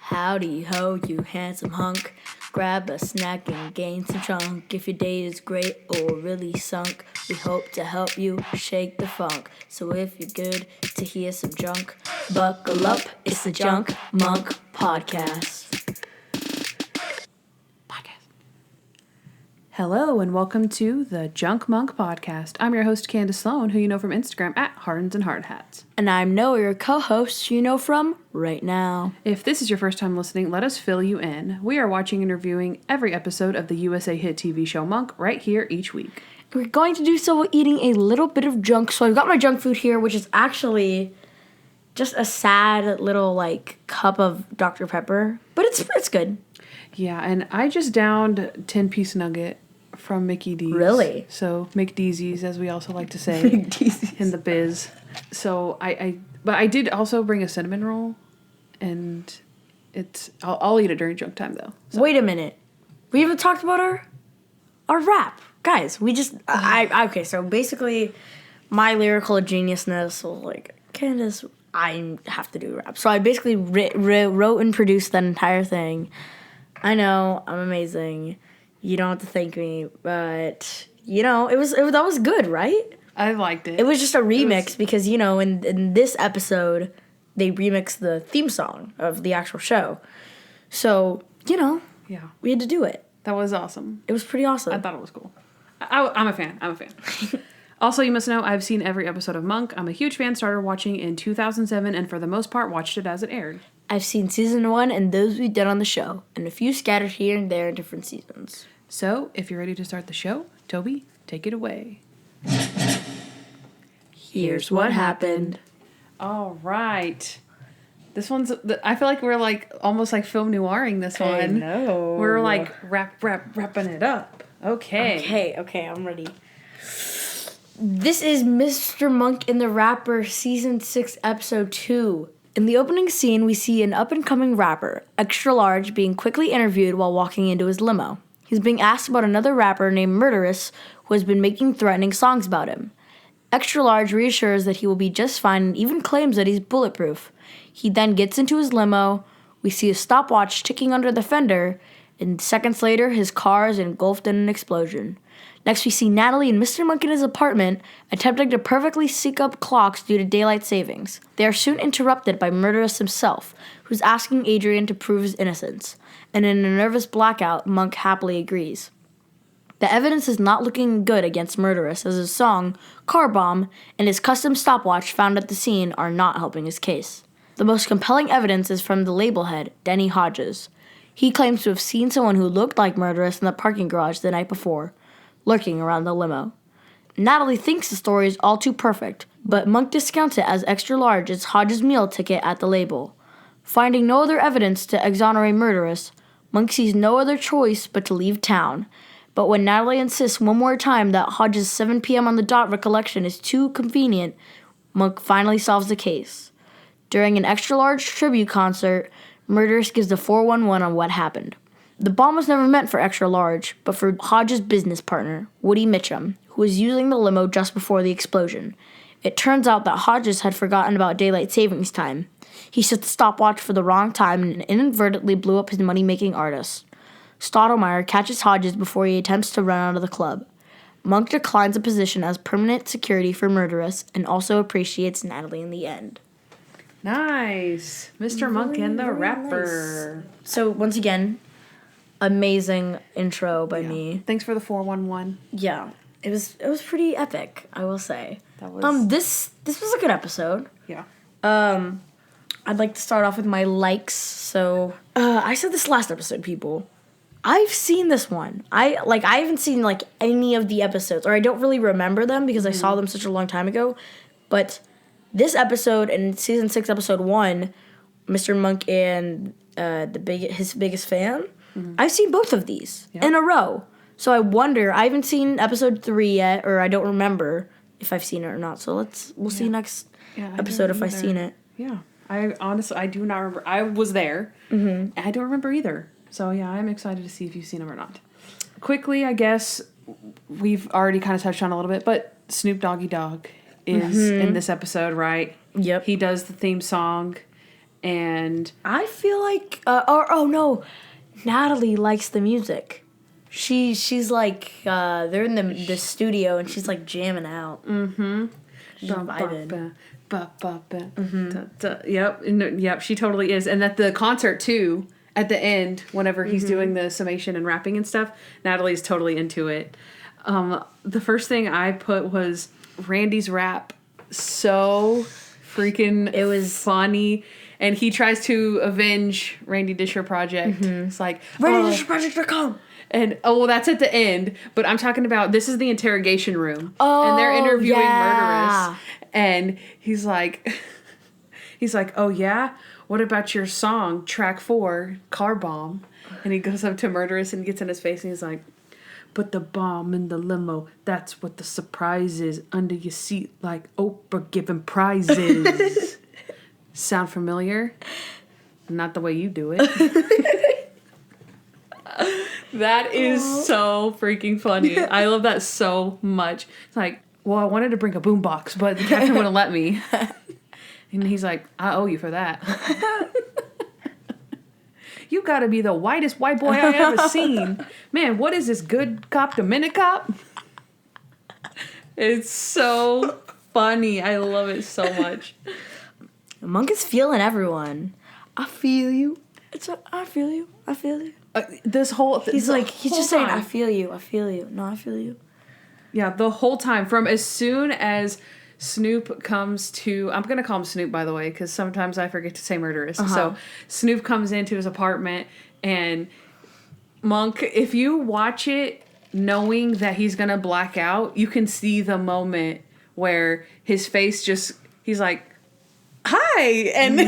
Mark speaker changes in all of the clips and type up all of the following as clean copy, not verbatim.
Speaker 1: Howdy ho, you handsome hunk. Grab a snack and gain some chunk. If your day is great or really sunk, we hope to help you shake the funk. So if you're good to hear some junk, buckle up, it's the Junk Monk Podcast.
Speaker 2: Hello and welcome to the Junk Monk Podcast. I'm your host, Kandyce Sloan, who you know from Instagram at Hardens and Hard Hats.
Speaker 1: And I'm Noah, your co-host, who you know from Right Now.
Speaker 2: If this is your first time listening, let us fill you in. We are watching and reviewing every episode of the USA hit TV show Monk right here each week.
Speaker 1: We're going to do so while eating a little bit of junk. So I've got my junk food here, which is actually just a sad little cup of Dr. Pepper, but it's good.
Speaker 2: Yeah, and I just downed 10-piece nugget from Mickey D's.
Speaker 1: Really?
Speaker 2: So McDeezy's, as we also like to say
Speaker 1: McDeezy's.
Speaker 2: in the biz. So but I did also bring a cinnamon roll, and I'll eat it during junk time though. So.
Speaker 1: Wait a minute, we haven't talked about our rap, guys. We just okay. So basically, my lyrical geniusness was like, Kandyce, I have to do rap. So I basically wrote and produced that entire thing. I know I'm amazing. You don't have to thank me, but that was good, right?
Speaker 2: I liked it.
Speaker 1: It was just a remix because in this episode they remixed the theme song of the actual show, so
Speaker 2: yeah,
Speaker 1: we had to do it.
Speaker 2: That was awesome.
Speaker 1: It was pretty awesome.
Speaker 2: I thought it was cool. I'm a fan. Also, you must know I've seen every episode of Monk. I'm a huge fan. Started watching in 2007, and for the most part, watched it as it aired.
Speaker 1: I've seen season 1 and those we did on the show, and a few scattered here and there in different seasons.
Speaker 2: So, if you're ready to start the show, Toby, take it away.
Speaker 1: Here's what happened.
Speaker 2: All right. This one's, I feel like we're almost like film noiring this one.
Speaker 1: I know.
Speaker 2: We're wrapping it up. Okay.
Speaker 1: Okay, I'm ready. This is Mr. Monk and the Rapper, Season 6, Episode 2. In the opening scene, we see an up-and-coming rapper, Extra Large, being quickly interviewed while walking into his limo. He's being asked about another rapper named Murderous who has been making threatening songs about him. Extra Large reassures that he will be just fine and even claims that he's bulletproof. He then gets into his limo. We see a stopwatch ticking under the fender, and seconds later, his car is engulfed in an explosion. Next, we see Natalie and Mr. Monk in his apartment attempting to perfectly sync up clocks due to daylight savings. They are soon interrupted by Murderous himself, who's asking Adrian to prove his innocence. And in a nervous blackout, Monk happily agrees. The evidence is not looking good against Murderous, as his song, Car Bomb, and his custom stopwatch found at the scene are not helping his case. The most compelling evidence is from the label head, Denny Hodges. He claims to have seen someone who looked like Murderous in the parking garage the night before, lurking around the limo. Natalie thinks the story is all too perfect, but Monk discounts it as Extra Large is Hodges' meal ticket at the label. Finding no other evidence to exonerate Murderous, Monk sees no other choice but to leave town. But when Natalie insists one more time that Hodges' 7 p.m. on the dot recollection is too convenient, Monk finally solves the case. During an Extra Large tribute concert, Murderous gives the 411 on what happened. The bomb was never meant for Extra Large, but for Hodges' business partner, Woody Mitchum, who was using the limo just before the explosion. It turns out that Hodges had forgotten about daylight savings time. He set the stopwatch for the wrong time and inadvertently blew up his money-making artist. Stottlemyre catches Hodges before he attempts to run out of the club. Monk declines a position as permanent security for Murderous and also appreciates Natalie in the end.
Speaker 2: Nice. Mr. Monk and the Rapper.
Speaker 1: Nice. So, once again, amazing intro by me.
Speaker 2: Thanks for the 411.
Speaker 1: Yeah. It was pretty epic, I will say.
Speaker 2: That was
Speaker 1: this was a good episode.
Speaker 2: Yeah.
Speaker 1: I'd like to start off with my likes. So, I said this last episode, people. I've seen this one. I haven't seen any of the episodes, or I don't really remember them because I saw them such a long time ago. But this episode in season 6, episode 1, Mr. Monk and his biggest fan. I've seen both of these in a row. So I wonder, I haven't seen episode 3 yet, or I don't remember if I've seen it or not. So we'll see next episode if I've seen it.
Speaker 2: Yeah. I honestly do not remember. I was there. And I don't remember either. So yeah, I'm excited to see if you've seen them or not. Quickly, I guess we've already kind of touched on a little bit, but Snoop Doggy Dogg is in this episode, right?
Speaker 1: Yep.
Speaker 2: He does the theme song. And
Speaker 1: I feel like, no, Natalie likes the music. She's like, they're in the studio and she's like jamming out.
Speaker 2: Mm-hmm.
Speaker 1: She's vibing.
Speaker 2: Yep, she totally is. And at the concert too, at the end, whenever he's doing the summation and rapping and stuff, Natalie's totally into it. The first thing I put was Randy's rap. So freaking it was funny. And he tries to avenge Randy Disher Project. It's like
Speaker 1: RandyDisherProject.com.
Speaker 2: And that's at the end. But I'm talking about, this is the interrogation room. And they're interviewing Murderous. And he's like, oh yeah? What about your song, track 4, Car Bomb? And he goes up to Murderous and gets in his face and he's like, put the bomb in the limo. That's what the surprise is. Under your seat like Oprah giving prizes. Sound familiar? Not the way you do it. That is so freaking funny. I love that so much. It's like, well, I wanted to bring a boombox, but the captain wouldn't let me. And he's like, I owe you for that. You gotta be the whitest white boy I ever seen. Man, what is this, good cop to minute cop? It's so funny. I love it so much.
Speaker 1: Monk is feeling everyone. I feel you. I feel you. I feel you.
Speaker 2: He's
Speaker 1: just saying, I feel you. I feel you. No, I feel you.
Speaker 2: Yeah, the whole time. From as soon as Snoop comes to... I'm going to call him Snoop, by the way, because sometimes I forget to say Murderous. So Snoop comes into his apartment, and Monk, if you watch it knowing that he's going to black out, you can see the moment where his face just... He's like, hi! And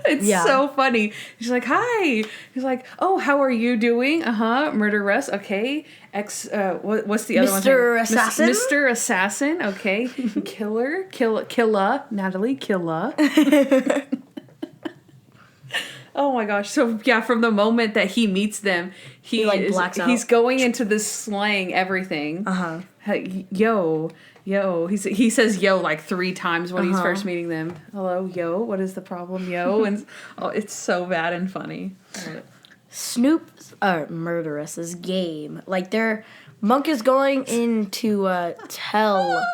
Speaker 2: it's so funny. She's like, hi! He's like, oh, how are you doing? Murderous, okay. What's the other one?
Speaker 1: Mr. Assassin?
Speaker 2: Mr. Assassin, okay. Killa, Natalie, Killa. Oh my gosh. So yeah, from the moment that he meets them, he blacks out. He's going into this slang everything. Yo. He says yo like 3 times when he's first meeting them. Hello, yo, what is the problem, yo? And it's so bad and funny.
Speaker 1: Snoop's Murderous's game. Like Monk is going in to tell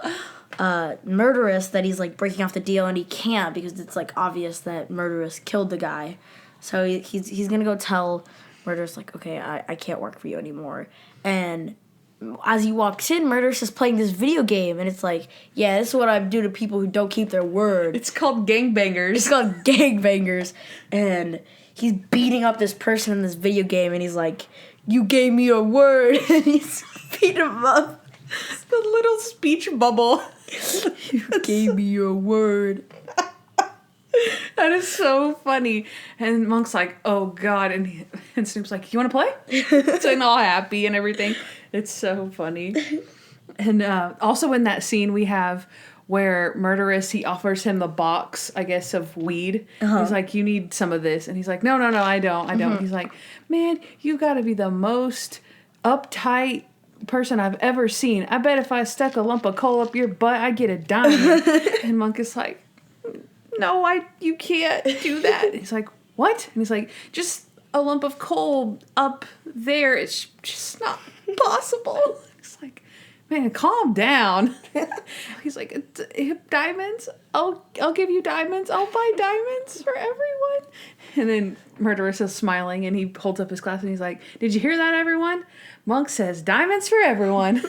Speaker 1: Murderous that he's like breaking off the deal, and he can't because it's like obvious that Murderous killed the guy. So he's gonna go tell Murderous like, okay, I can't work for you anymore. And as he walks in, Murderous is playing this video game, and it's like, yeah, this is what I do to people who don't keep their word.
Speaker 2: It's called
Speaker 1: gangbangers. And he's beating up this person in this video game, and he's like, you gave me your word. And he's beating him up.
Speaker 2: It's the little speech bubble.
Speaker 1: You gave me your word.
Speaker 2: That is so funny. And Monk's like, oh God. And Snoop's like, you want to play? So all happy and everything. It's so funny. And also in that scene we have where Murderous, he offers him the box, I guess, of weed. He's like, you need some of this. And he's like, no, I don't. He's like, man, you got to be the most uptight person I've ever seen. I bet if I stuck a lump of coal up your butt, I'd get a dime. And Monk is like, no, you can't do that. He's like, what? And he's like, just a lump of coal up there. It's just not possible. He's like, man, calm down. He's like, diamonds? I'll give you diamonds. I'll buy diamonds for everyone. And then Murderous is smiling, and he holds up his glass, and he's like, did you hear that, everyone? Monk says, diamonds for everyone.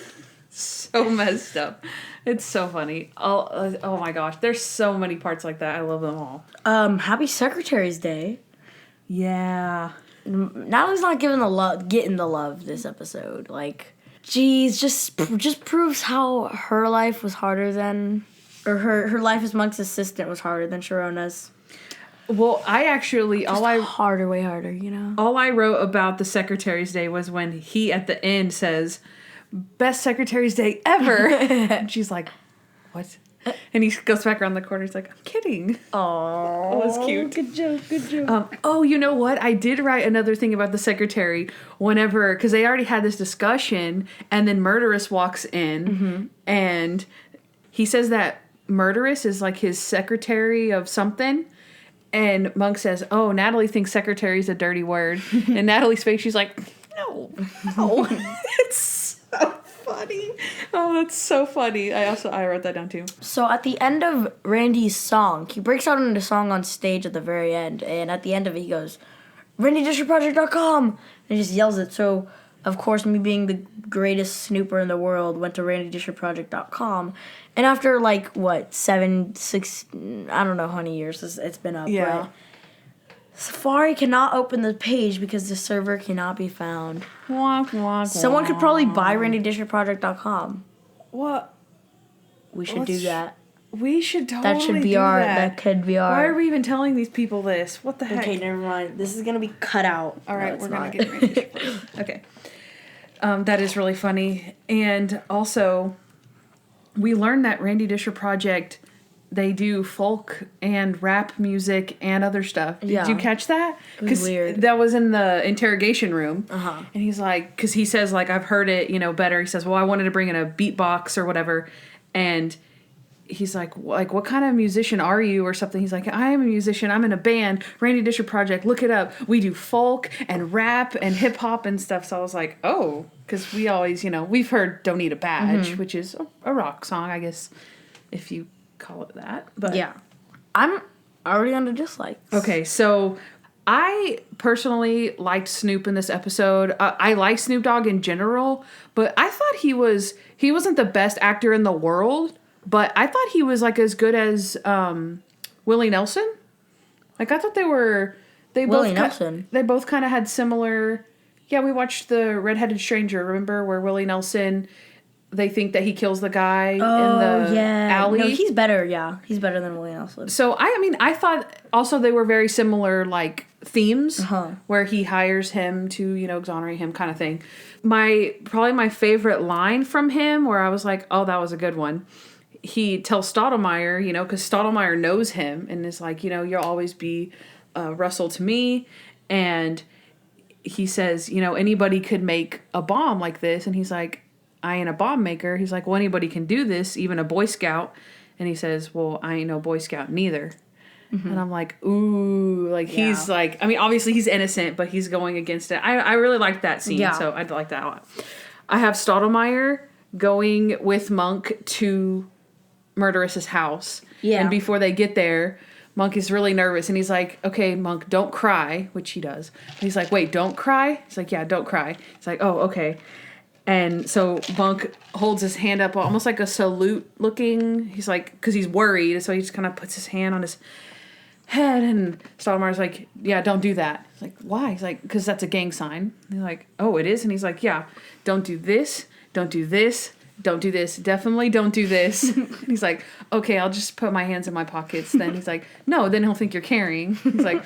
Speaker 2: So messed up. It's so funny. Oh my gosh. There's so many parts like that. I love them all.
Speaker 1: Happy Secretary's Day.
Speaker 2: Yeah.
Speaker 1: Natalie's not getting the love this episode. Like, geez, just proves how her life was harder than, or her life as Monk's assistant was harder than Sharona's.
Speaker 2: Well, I actually,
Speaker 1: way harder, you know?
Speaker 2: All I wrote about the Secretary's Day was when he, at the end, says, best Secretary's Day ever. And she's like, what? And he goes back around the corner. He's like, I'm kidding.
Speaker 1: Oh,
Speaker 2: it was cute.
Speaker 1: Good joke.
Speaker 2: You know what? I did write another thing about the secretary whenever, because they already had this discussion, and then Murderous walks in, and he says that Murderous is like his secretary of something, And Monk says, "Oh, Natalie thinks secretary is a dirty word." And Natalie's face, she's like, "No." It's so funny. Oh, that's so funny. I wrote that down too.
Speaker 1: So at the end of Randy's song, he breaks out into song on stage at the very end. And at the end of it, he goes, RandyDisherProject.com. And he just yells it. So, of course, me being the greatest snooper in the world, went to RandyDisherProject.com. And after, 7, 6, I don't know how many years it's been up.
Speaker 2: Yeah.
Speaker 1: Right? Safari cannot open the page because the server cannot be found.
Speaker 2: Wonk, wonk,
Speaker 1: Someone could probably buy RandyDisherProject.com.
Speaker 2: What?
Speaker 1: We should do that.
Speaker 2: We should totally
Speaker 1: That should be
Speaker 2: do
Speaker 1: our.
Speaker 2: that.
Speaker 1: That could be our.
Speaker 2: Why are we even telling these people this? What the heck?
Speaker 1: Okay, never mind. This is gonna be cut out.
Speaker 2: All right,
Speaker 1: No,
Speaker 2: we're
Speaker 1: not.
Speaker 2: gonna get Randy. Okay. That is really funny, and also, we learned that Randy Disher Project, they do folk and rap music and other stuff.
Speaker 1: Yeah.
Speaker 2: Did you catch that?
Speaker 1: It was weird.
Speaker 2: That was in the interrogation room.
Speaker 1: Uh-huh.
Speaker 2: And he's like, because he says, I've heard it, better. He says, well, I wanted to bring in a beatbox or whatever. And he's like, what kind of musician are you or something? He's like, I am a musician. I'm in a band. Randy Disher Project. Look it up. We do folk and rap and hip hop and stuff. So I was like, oh, because we always, we've heard Don't Need a Badge, which is a rock song, I guess, if you call it that. But
Speaker 1: Yeah, I'm already on the dislikes.
Speaker 2: okay, so I personally liked Snoop in this episode. I like Snoop Dogg in general, but I thought he wasn't the best actor in the world, but I thought he was as good as Willie Nelson. I thought
Speaker 1: Willie Nelson.
Speaker 2: They both kind of had similar. Yeah, we watched The Redheaded Stranger. Remember where Willie Nelson? They think that he kills the guy in the alley.
Speaker 1: No, he's better. Yeah, he's better than Willie Nelson.
Speaker 2: So I thought also they were very similar, themes where he hires him to exonerate him, kind of thing. Probably my favorite line from him, where I was like, oh, that was a good one. He tells Stottlemyre, because Stottlemyre knows him and is like, you'll always be Russell to me, and he says, anybody could make a bomb like this, and he's like, I ain't a bomb maker. He's like, well, anybody can do this, even a Boy Scout. And he says, well, I ain't no Boy Scout neither. Mm-hmm. And I'm like, ooh, he's obviously he's innocent, but he's going against it. I really liked that scene, so I like that a lot. I have Stottlemyre going with Monk to Murderous's house. Yeah. And before they get there, Monk is really nervous, and he's like, okay, Monk, don't cry, which he does. And he's like, wait, don't cry? He's like, yeah, don't cry. He's like, oh, okay. And so Monk holds his hand up almost like a salute looking. He's like, because he's worried, so he just kind of puts his hand on his head, and Stottlemyre's like, yeah, don't do that. He's like, why? He's like, because that's a gang sign. And they're like, oh, it is? And he's like, yeah, don't do this, don't do this, don't do this, definitely don't do this. He's like, okay, I'll just put my hands in my pockets. Then he's like, no, then he'll think you're carrying. He's like,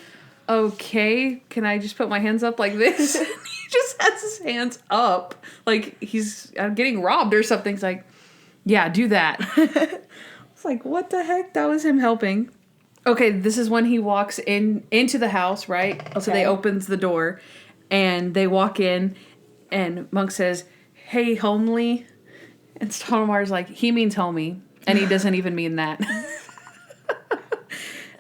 Speaker 2: okay, can I just put my hands up like this? He just has his hands up like he's getting robbed or something. He's like, yeah, do that. It's like, what the heck? That was him helping. Okay, this is when he walks into the house, right? Okay. So they opens the door, and they walk in, and Monk says, hey, homely. And Stottlemyre's like, he means homie, and he doesn't even mean that.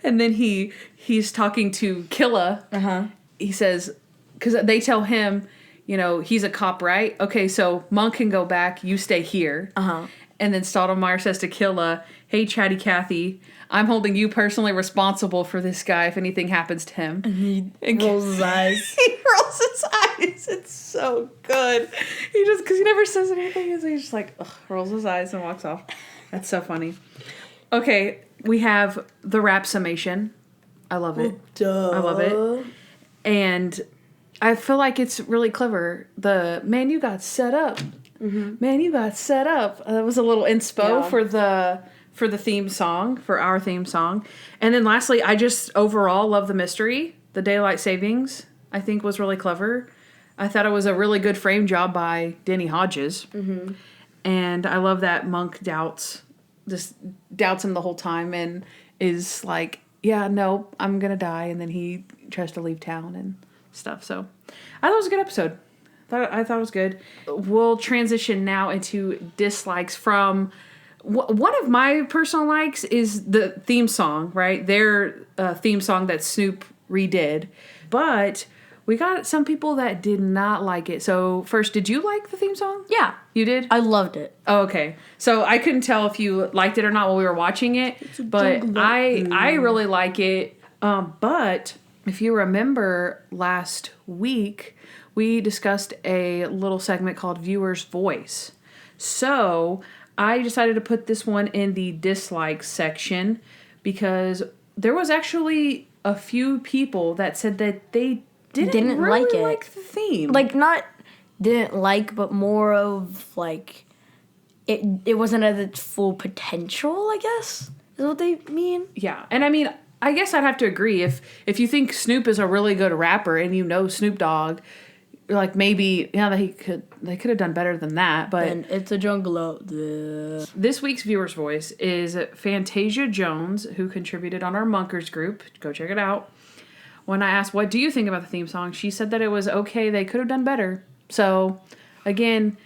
Speaker 2: And then he's talking to Killa. Uh-huh. He says, because they tell him, he's a cop, right? Okay, so Monk can go back. You stay here. Uh-huh. And then Stottlemyre says to Killa, hey, Chatty Cathy, I'm holding you personally responsible for this guy if anything happens to him.
Speaker 1: And he rolls his eyes.
Speaker 2: He rolls his eyes. It's so good. Because he never says anything, so he's just like, ugh, rolls his eyes and walks off. That's so funny. Okay, we have the rap summation. I love it.
Speaker 1: Duh.
Speaker 2: I love it. And I feel like it's really clever. Man, you got set up. Mm-hmm. Man, you got set up. That was a little inspo for the theme song, for our theme song. And then lastly, I just overall love the mystery. The daylight savings, I think, was really clever. I thought it was a really good frame job by Denny Hodges. Mm-hmm. And I love that Monk doubts him the whole time and is like, yeah, no, I'm going to die. And then he tries to leave town and stuff. So I thought it was a good episode. I thought it was good. We'll transition now into dislikes from one of my personal likes is the theme song, right? Their theme song that Snoop redid. But we got some people that did not like it. So first, did you like the theme song?
Speaker 1: Yeah.
Speaker 2: You did?
Speaker 1: I loved it.
Speaker 2: Oh, okay. So I couldn't tell if you liked it or not while we were watching it. But I really like it. But if you remember last week, we discussed a little segment called Viewer's Voice. So I decided to put this one in the dislikes section because there was actually a few people that said that they didn't really like the theme.
Speaker 1: Like, not didn't like, but more of, like, it wasn't at its full potential, I guess, is what they mean.
Speaker 2: Yeah, and I mean, I guess I'd have to agree. If you think Snoop is a really good rapper and you know Snoop Dogg, like, maybe, yeah, they could have done better than that, but...
Speaker 1: And it's a jungle out there.
Speaker 2: This week's Viewer's Voice is Fantasia Jones, who contributed on our Monkers group. Go check it out. When I asked, what do you think about the theme song? She said that it was okay. They could have done better. So, again,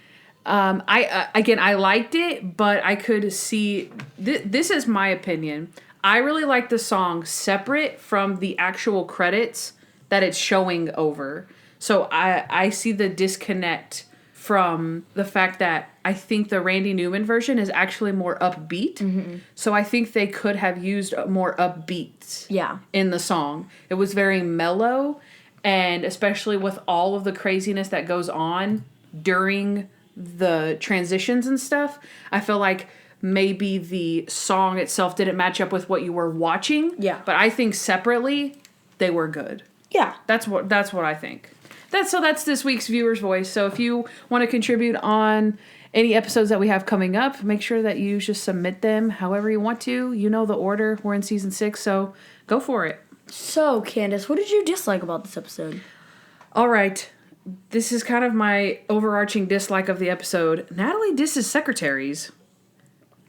Speaker 2: I liked it, but I could see... This is my opinion. I really like the song separate from the actual credits that it's showing over. So I see the disconnect from the fact that I think the Randy Newman version is actually more upbeat. Mm-hmm. So I think they could have used more upbeats in the song. It was very mellow, and especially with all of the craziness that goes on during the transitions and stuff, I feel like maybe the song itself didn't match up with what you were watching.
Speaker 1: Yeah.
Speaker 2: But I think separately, they were good.
Speaker 1: Yeah.
Speaker 2: That's what I think. That's this week's Viewer's Voice. So if you want to contribute on any episodes that we have coming up, make sure that you just submit them however you want to. You know the order. We're in season 6, so go for it.
Speaker 1: So, Kandyce, what did you dislike about this episode?
Speaker 2: All right. This is kind of my overarching dislike of the episode. Natalie disses secretaries.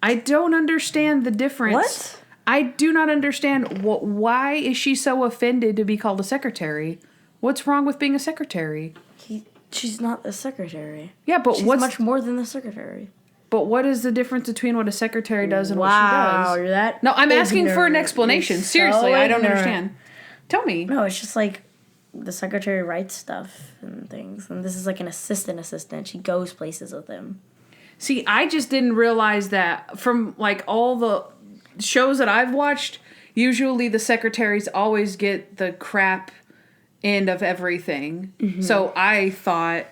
Speaker 2: I don't understand the difference.
Speaker 1: What?
Speaker 2: I do not understand why is she so offended to be called a secretary? What's wrong with being a secretary?
Speaker 1: She's not a secretary.
Speaker 2: Yeah, but
Speaker 1: she's much more than the secretary.
Speaker 2: But what is the difference between what a secretary does and what she does?
Speaker 1: Wow, you're that
Speaker 2: No, I'm asking for an explanation.
Speaker 1: You're
Speaker 2: Seriously,
Speaker 1: so
Speaker 2: I don't
Speaker 1: ignorant.
Speaker 2: understand. Tell me.
Speaker 1: No, it's just like the secretary writes stuff and things. And this is like an assistant. She goes places with him.
Speaker 2: See, I just didn't realize that from like all the shows that I've watched, usually the secretaries always get the crap end of everything. Mm-hmm. So I thought,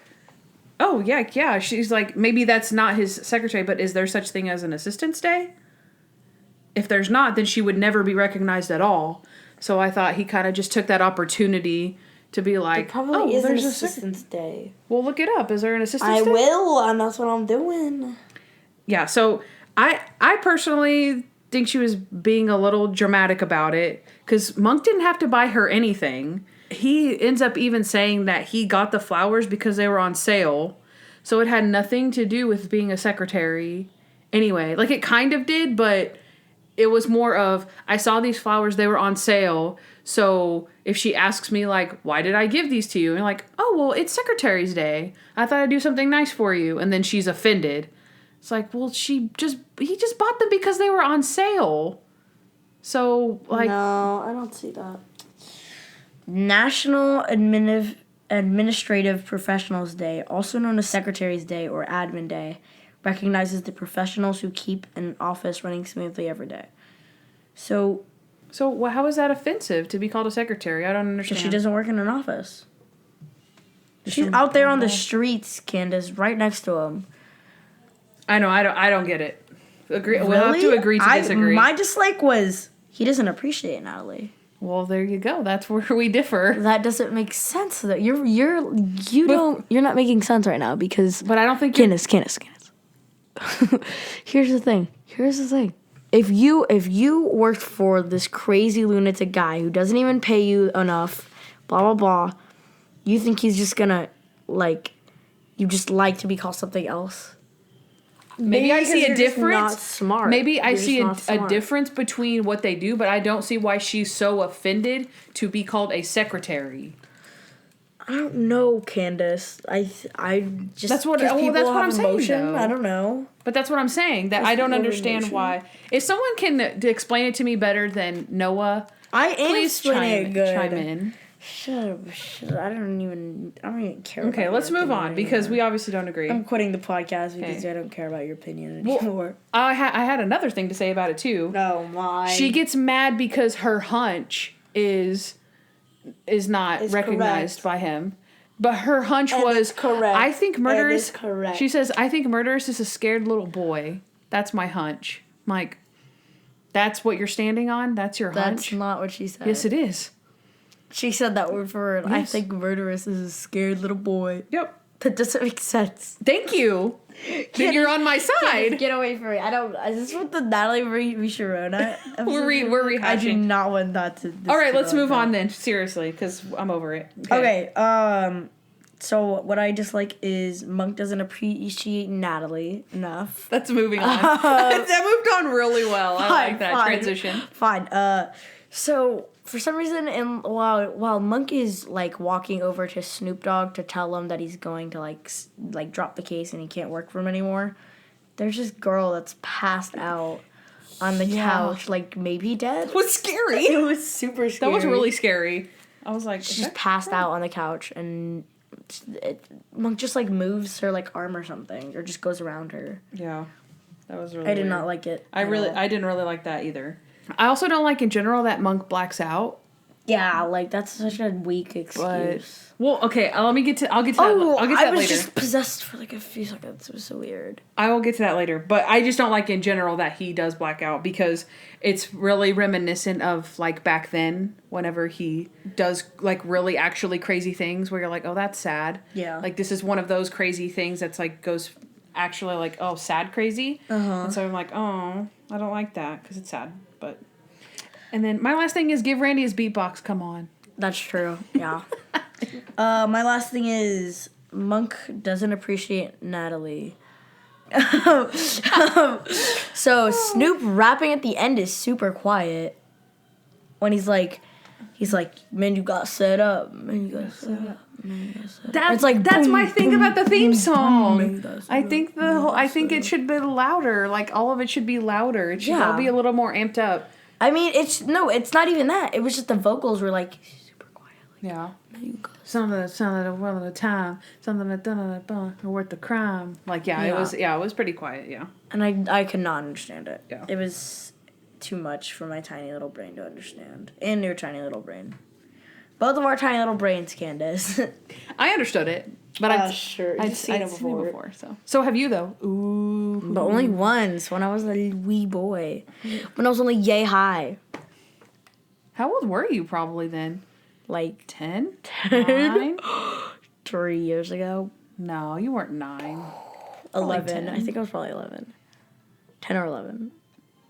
Speaker 2: oh, yeah, she's like, maybe that's not his secretary, but is there such thing as an assistant's day? If there's not, then she would never be recognized at all. So I thought he kind of just took that opportunity to be like,
Speaker 1: there probably is an
Speaker 2: there's
Speaker 1: assistant's day.
Speaker 2: Well, look it up. Is there an assistant's day?
Speaker 1: I will, and that's what I'm doing.
Speaker 2: Yeah, so I personally think she was being a little dramatic about it, because Monk didn't have to buy her anything. He ends up even saying that he got the flowers because they were on sale. So it had nothing to do with being a secretary. Anyway, like it kind of did, but it was more of, I saw these flowers, they were on sale. So if she asks me like, why did I give these to you? And you're like, oh, well, it's Secretary's Day. I thought I'd do something nice for you. And then she's offended. It's like, well, he just bought them because they were on sale. So like,
Speaker 1: no, I don't see that. National Administrative Professionals Day, also known as Secretary's Day or Admin Day, recognizes the professionals who keep an office running smoothly every day. So
Speaker 2: how is that offensive to be called a secretary? I don't understand.
Speaker 1: She doesn't work in an office. She's out there on the streets, Kandyce, right next to him.
Speaker 2: I know. I don't get it.
Speaker 1: Really?
Speaker 2: We'll have to agree to disagree.
Speaker 1: My dislike was he doesn't appreciate Natalie.
Speaker 2: Well, there you go. That's where we differ.
Speaker 1: That doesn't make sense though. You're not making sense right now because.
Speaker 2: But I don't think
Speaker 1: Kandyce. Here's the thing. If you worked for this crazy lunatic guy who doesn't even pay you enough, blah blah blah, you think he's just gonna you just like to be called something else?
Speaker 2: Maybe I see a difference.
Speaker 1: Not smart.
Speaker 2: Maybe I see a difference between what they do, but I don't see why she's so offended to be called a secretary.
Speaker 1: I don't know, Kandyce. I just
Speaker 2: That's what
Speaker 1: people
Speaker 2: that's what
Speaker 1: have
Speaker 2: I'm saying,
Speaker 1: emotion.
Speaker 2: though.
Speaker 1: I don't know.
Speaker 2: But that's what I'm saying. That I don't understand why. If someone can explain it to me better than Noah, please chime in.
Speaker 1: Shut up. I don't even care.
Speaker 2: Okay, let's move on because we obviously don't agree.
Speaker 1: I'm quitting the podcast because I don't care about your opinion anymore.
Speaker 2: I had another thing to say about it too.
Speaker 1: No, my.
Speaker 2: She gets mad because her hunch is not recognized by him. But her hunch was
Speaker 1: correct.
Speaker 2: I think Murderous.
Speaker 1: That is correct.
Speaker 2: She says, "I think Murderous is a scared little boy." That's my hunch. I'm like, that's what you're standing on? That's your hunch?
Speaker 1: That's not what she said.
Speaker 2: Yes, it is.
Speaker 1: She said that word for word.
Speaker 2: Yes.
Speaker 1: I think Murderous is a scared little boy.
Speaker 2: Yep.
Speaker 1: That doesn't make sense.
Speaker 2: Thank you. Then you're on my side.
Speaker 1: Get away from me. I don't. Is this what the Natalie Rischerona?
Speaker 2: We're rehashing.
Speaker 1: I do not want that to.
Speaker 2: All right, let's move on then. Seriously, because I'm over it.
Speaker 1: Okay. So what I dislike is Monk doesn't appreciate Natalie enough.
Speaker 2: That's moving on. That moved on really well. I like that transition.
Speaker 1: Fine. So for some reason, and while Monk is like walking over to Snoop Dogg to tell him that he's going to like drop the case and he can't work for him anymore, there's this girl that's passed out on the couch, like maybe dead.
Speaker 2: It was scary.
Speaker 1: It was super scary.
Speaker 2: That was really scary. I was like,
Speaker 1: she's passed out on the couch, and Monk just like moves her like arm or something, or just goes around her.
Speaker 2: Yeah, that was really.
Speaker 1: I did
Speaker 2: weird.
Speaker 1: not like it.
Speaker 2: I didn't really like that either. I also don't like in general that Monk blacks out.
Speaker 1: Yeah, like that's such a weak excuse.
Speaker 2: I'll get to that. I'll get to that
Speaker 1: I was
Speaker 2: later.
Speaker 1: just possessed for like a few seconds. It was so weird.
Speaker 2: I will get to that later, but I just don't like in general that he does black out because it's really reminiscent of like back then whenever he does like really actually crazy things where you're like, oh, that's sad.
Speaker 1: Yeah.
Speaker 2: Like this is one of those crazy things that's like goes actually like, oh, sad crazy. And so I'm like, oh, I don't like that because it's sad. But and then my last thing is give Randy his beatbox. Come on.
Speaker 1: That's true. Yeah. My last thing is Monk doesn't appreciate Natalie. So Snoop rapping at the end is super quiet. When he's like, man, you got set up. Man, you got set up.
Speaker 2: That's like that's boom, my thing boom, about the theme song. I think it should be louder. Like all of it should be louder. It should all be a little more amped up.
Speaker 1: I mean, it's not even that. It was just the vocals were like super quiet. Like,
Speaker 2: yeah. Some of the well of the time, something that done worth the crime. Like it was pretty quiet. Yeah.
Speaker 1: And I could not understand it.
Speaker 2: Yeah.
Speaker 1: It was too much for my tiny little brain to understand, and your tiny little brain. Both of our tiny little brains, Kandyce.
Speaker 2: I understood it, but I'd
Speaker 1: seen it before.
Speaker 2: So have you though? Ooh.
Speaker 1: But only once when I was a wee boy, when I was only yay high.
Speaker 2: How old were you probably then?
Speaker 1: Like
Speaker 2: 10? 9?
Speaker 1: 3 years ago.
Speaker 2: No, you weren't 9.
Speaker 1: 11. I think I was probably 11. 10 or 11.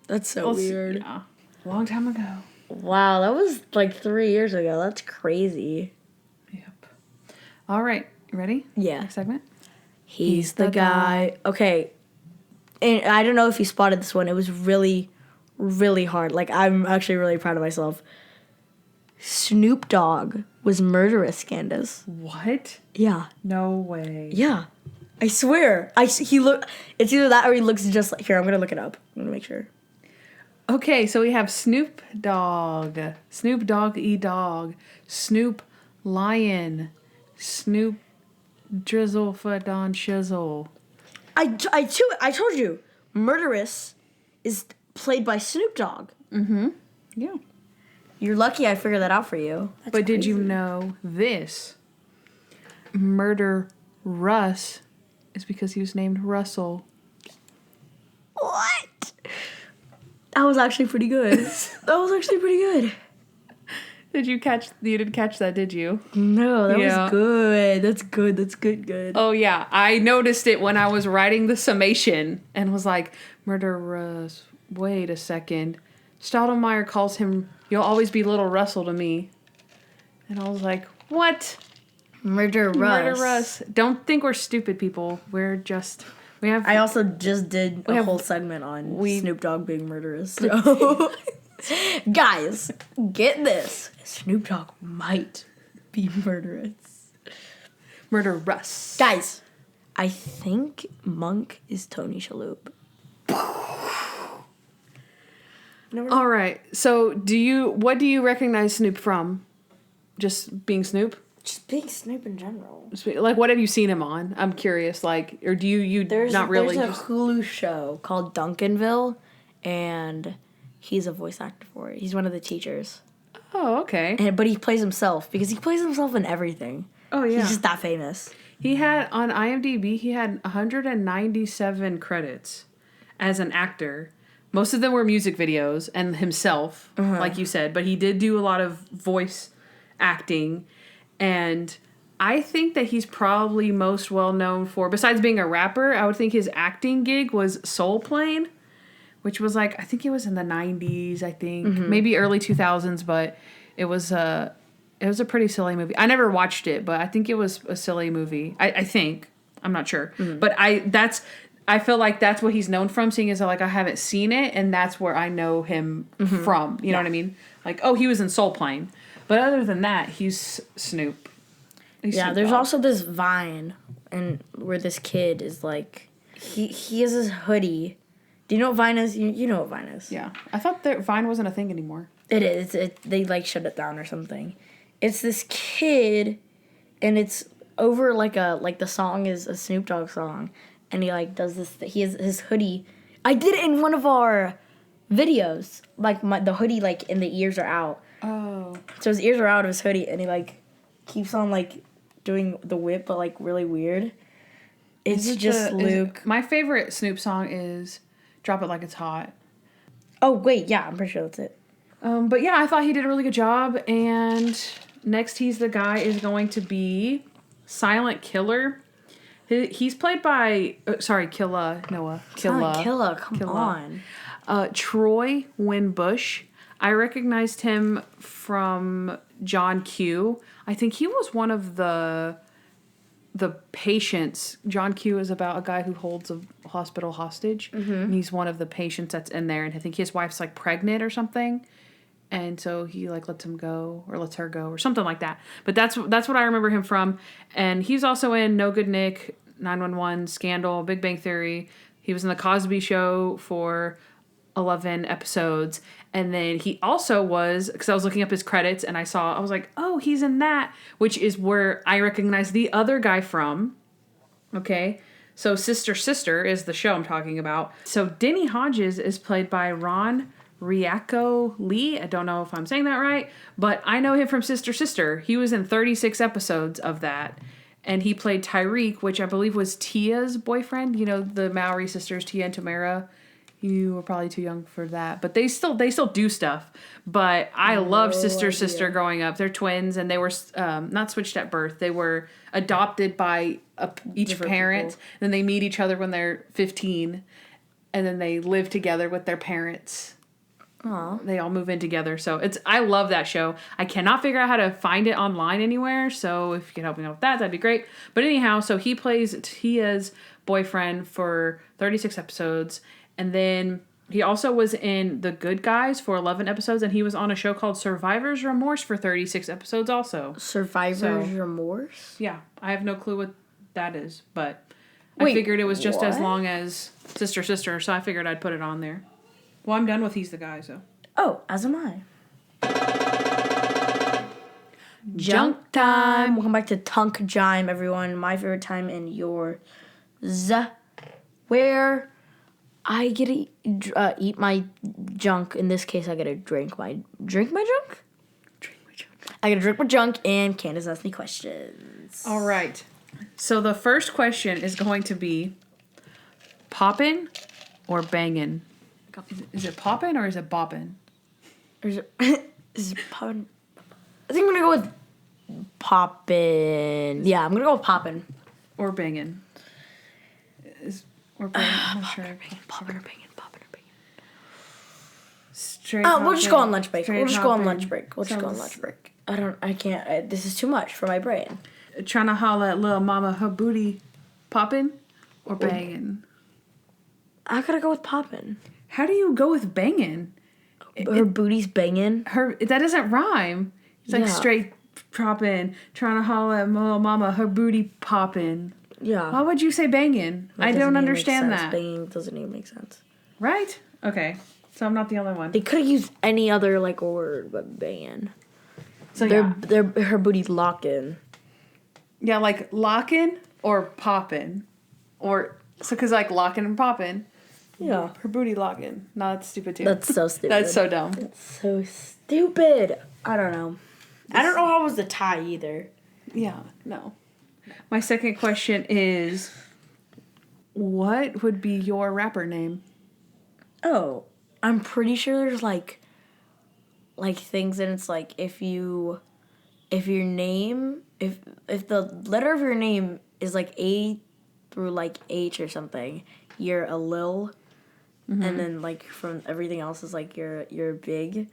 Speaker 1: That's so weird.
Speaker 2: Yeah. A long time ago.
Speaker 1: Wow, that was like 3 years ago. That's crazy.
Speaker 2: Yep. All right. You ready?
Speaker 1: Yeah.
Speaker 2: Next segment?
Speaker 1: He's the guy. Okay. And I don't know if you spotted this one. It was really, really hard. Like, I'm actually really proud of myself. Snoop Dogg was murderous, Kandyce.
Speaker 2: What?
Speaker 1: Yeah.
Speaker 2: No way.
Speaker 1: Yeah. I swear. It's either that or he looks just like... Here, I'm going to look it up. I'm going to make sure.
Speaker 2: Okay, so we have Snoop Dogg, Snoop Dogg-E Dog, Snoop Lion, Snoop Drizzle for Don Shizzle.
Speaker 1: I told you, Murderous is played by Snoop Dogg.
Speaker 2: Mm-hmm. Yeah.
Speaker 1: You're lucky I figured that out for you.
Speaker 2: That's but crazy. Did you know this? Murder Russ is because he was named Russell.
Speaker 1: What? That was actually pretty good.
Speaker 2: You didn't catch that, did you?
Speaker 1: No, that was good. That's good.
Speaker 2: Oh, yeah. I noticed it when I was writing the summation and was like, Murder Russ, wait a second. Stottlemyre calls him, you'll always be Little Russell to me. And I was like, what?
Speaker 1: Murder Russ.
Speaker 2: Don't think we're stupid people. I
Speaker 1: also just did a whole segment on Snoop Dogg being murderous. So. Guys, get this. Snoop Dogg might be murderous.
Speaker 2: Murder Russ.
Speaker 1: Guys, I think Monk is Tony Shalhoub.
Speaker 2: All right. So, what do you recognize Snoop from? Just being Snoop?
Speaker 1: Just being Snoop in general.
Speaker 2: Like, what have you seen him on? I'm curious. Like, or do you not really?
Speaker 1: There's a Hulu show called Duncanville, and he's a voice actor for it. He's one of the teachers.
Speaker 2: Oh, okay.
Speaker 1: But he plays himself because he plays himself in everything.
Speaker 2: Oh, yeah.
Speaker 1: He's just that famous.
Speaker 2: He had, on IMDb, he had 197 credits as an actor. Most of them were music videos and himself, like you said. But he did do a lot of voice acting. And I think that he's probably most well known for, besides being a rapper, I would think his acting gig was Soul Plane, which was like, I think it was in the 90s, I think. Maybe early 2000s, but it was a pretty silly movie. I never watched it, but I think it was a silly movie. I think. I'm not sure. But I feel like that's what he's known from, seeing as like I haven't seen it, and that's where I know him from. You know what I mean? Like, oh, he was in Soul Plane. But other than that, he's Snoop.
Speaker 1: There's
Speaker 2: Dogg.
Speaker 1: also this Vine, and where this kid is like, he has his hoodie. Do you know what Vine is? You know what Vine is.
Speaker 2: Yeah. I thought that Vine wasn't a thing anymore.
Speaker 1: It is. They like shut it down or something. It's this kid, and it's over like the song is a Snoop Dogg song, and he like does this. He has his hoodie. I did it in one of our videos. Like the hoodie, like, and the ears are out.
Speaker 2: Oh.
Speaker 1: So his ears are out of his hoodie, and he like keeps on like doing the whip, but like really weird. It's just Luke.
Speaker 2: My favorite Snoop song is "Drop It Like It's Hot."
Speaker 1: Oh wait, yeah, I'm pretty sure that's it.
Speaker 2: But yeah, I thought he did a really good job. And next, the guy is going to be Silent Killer. He's played by Noah.
Speaker 1: Killa, come on.
Speaker 2: Troy Winbush. I recognized him from John Q. I think he was one of the patients. John Q is about a guy who holds a hospital hostage. And he's one of the patients that's in there. And I think his wife's like pregnant or something. And so he like lets him go or lets her go or something like that. But that's what I remember him from. And he's also in No Good Nick, 911, Scandal, Big Bang Theory. He was in The Cosby Show for 11 episodes. And then he also was, because I was looking up his credits and I was like, oh, he's in that, which is where I recognize the other guy from. Okay. So Sister Sister is the show I'm talking about. So Denny Hodges is played by Ron Riaco Lee. I don't know if I'm saying that right, but I know him from Sister Sister. He was in 36 episodes of that. And he played Tyreek, which I believe was Tia's boyfriend. You know, the Maori sisters, Tia and Tamara. You were probably too young for that, but they still do stuff. But I loved Sister growing up. They're twins, and they were not switched at birth. They were adopted by each parent. People. Then they meet each other when they're 15, and then they live together with their parents.
Speaker 1: Aww.
Speaker 2: They all move in together. So I love that show. I cannot figure out how to find it online anywhere. So if you can help me out with that, that'd be great. But anyhow, so he plays Tia's boyfriend for 36 episodes. And then he also was in The Good Guys for 11 episodes. And he was on a show called Survivor's Remorse for 36 episodes also.
Speaker 1: Survivor's Remorse?
Speaker 2: Yeah. I have no clue what that is. But I figured it was just as long as Sister Sister. So I figured I'd put it on there. Well, I'm done with He's the Guy, so.
Speaker 1: Oh, as am I. Junk time. Welcome back to Tunk Jime, everyone. My favorite time in yours. Where I get to eat my junk. In this case, I get to drink my junk? Drink my junk. I get to drink my junk, and Kandyce asks me questions.
Speaker 2: All right. So the first question is going to be poppin' or bangin'? Is it poppin' or is it boppin'?
Speaker 1: Is it poppin'? I think I'm going to go with poppin'. Yeah, I'm going to go with poppin'.
Speaker 2: Or bangin'. Or bangin'. I'm not sure.
Speaker 1: Poppin' or bangin'.
Speaker 2: Straight
Speaker 1: we'll just go on lunch break.
Speaker 2: I
Speaker 1: can't. This is too much for my brain.
Speaker 2: Trying to holla at little mama, her booty poppin' or bangin'?
Speaker 1: I gotta go with poppin'.
Speaker 2: How do you go with bangin'?
Speaker 1: Her booty's bangin'?
Speaker 2: That doesn't rhyme. It's like straight Proppin', trying to holla at mama, her booty poppin'.
Speaker 1: Yeah.
Speaker 2: Why would you say bangin'? I don't understand that.
Speaker 1: Banging doesn't even make sense.
Speaker 2: Right? Okay. So I'm not the only one.
Speaker 1: They could have used any other, like, word but bangin'.
Speaker 2: So
Speaker 1: her booty's lockin'.
Speaker 2: Yeah, like lockin' or poppin'. Or, so because like lockin' and poppin'.
Speaker 1: Yeah.
Speaker 2: Her booty lockin'. No, that's stupid too.
Speaker 1: That's so stupid.
Speaker 2: That's so dumb.
Speaker 1: That's so stupid. I don't know. I don't know how it was the tie either.
Speaker 2: Yeah, no. My second question is, what would be your rapper name?
Speaker 1: Oh, I'm pretty sure there's like things, and it's like if your name, if the letter of your name is like A through like H or something, you're a lil, and then like from everything else is like you're big,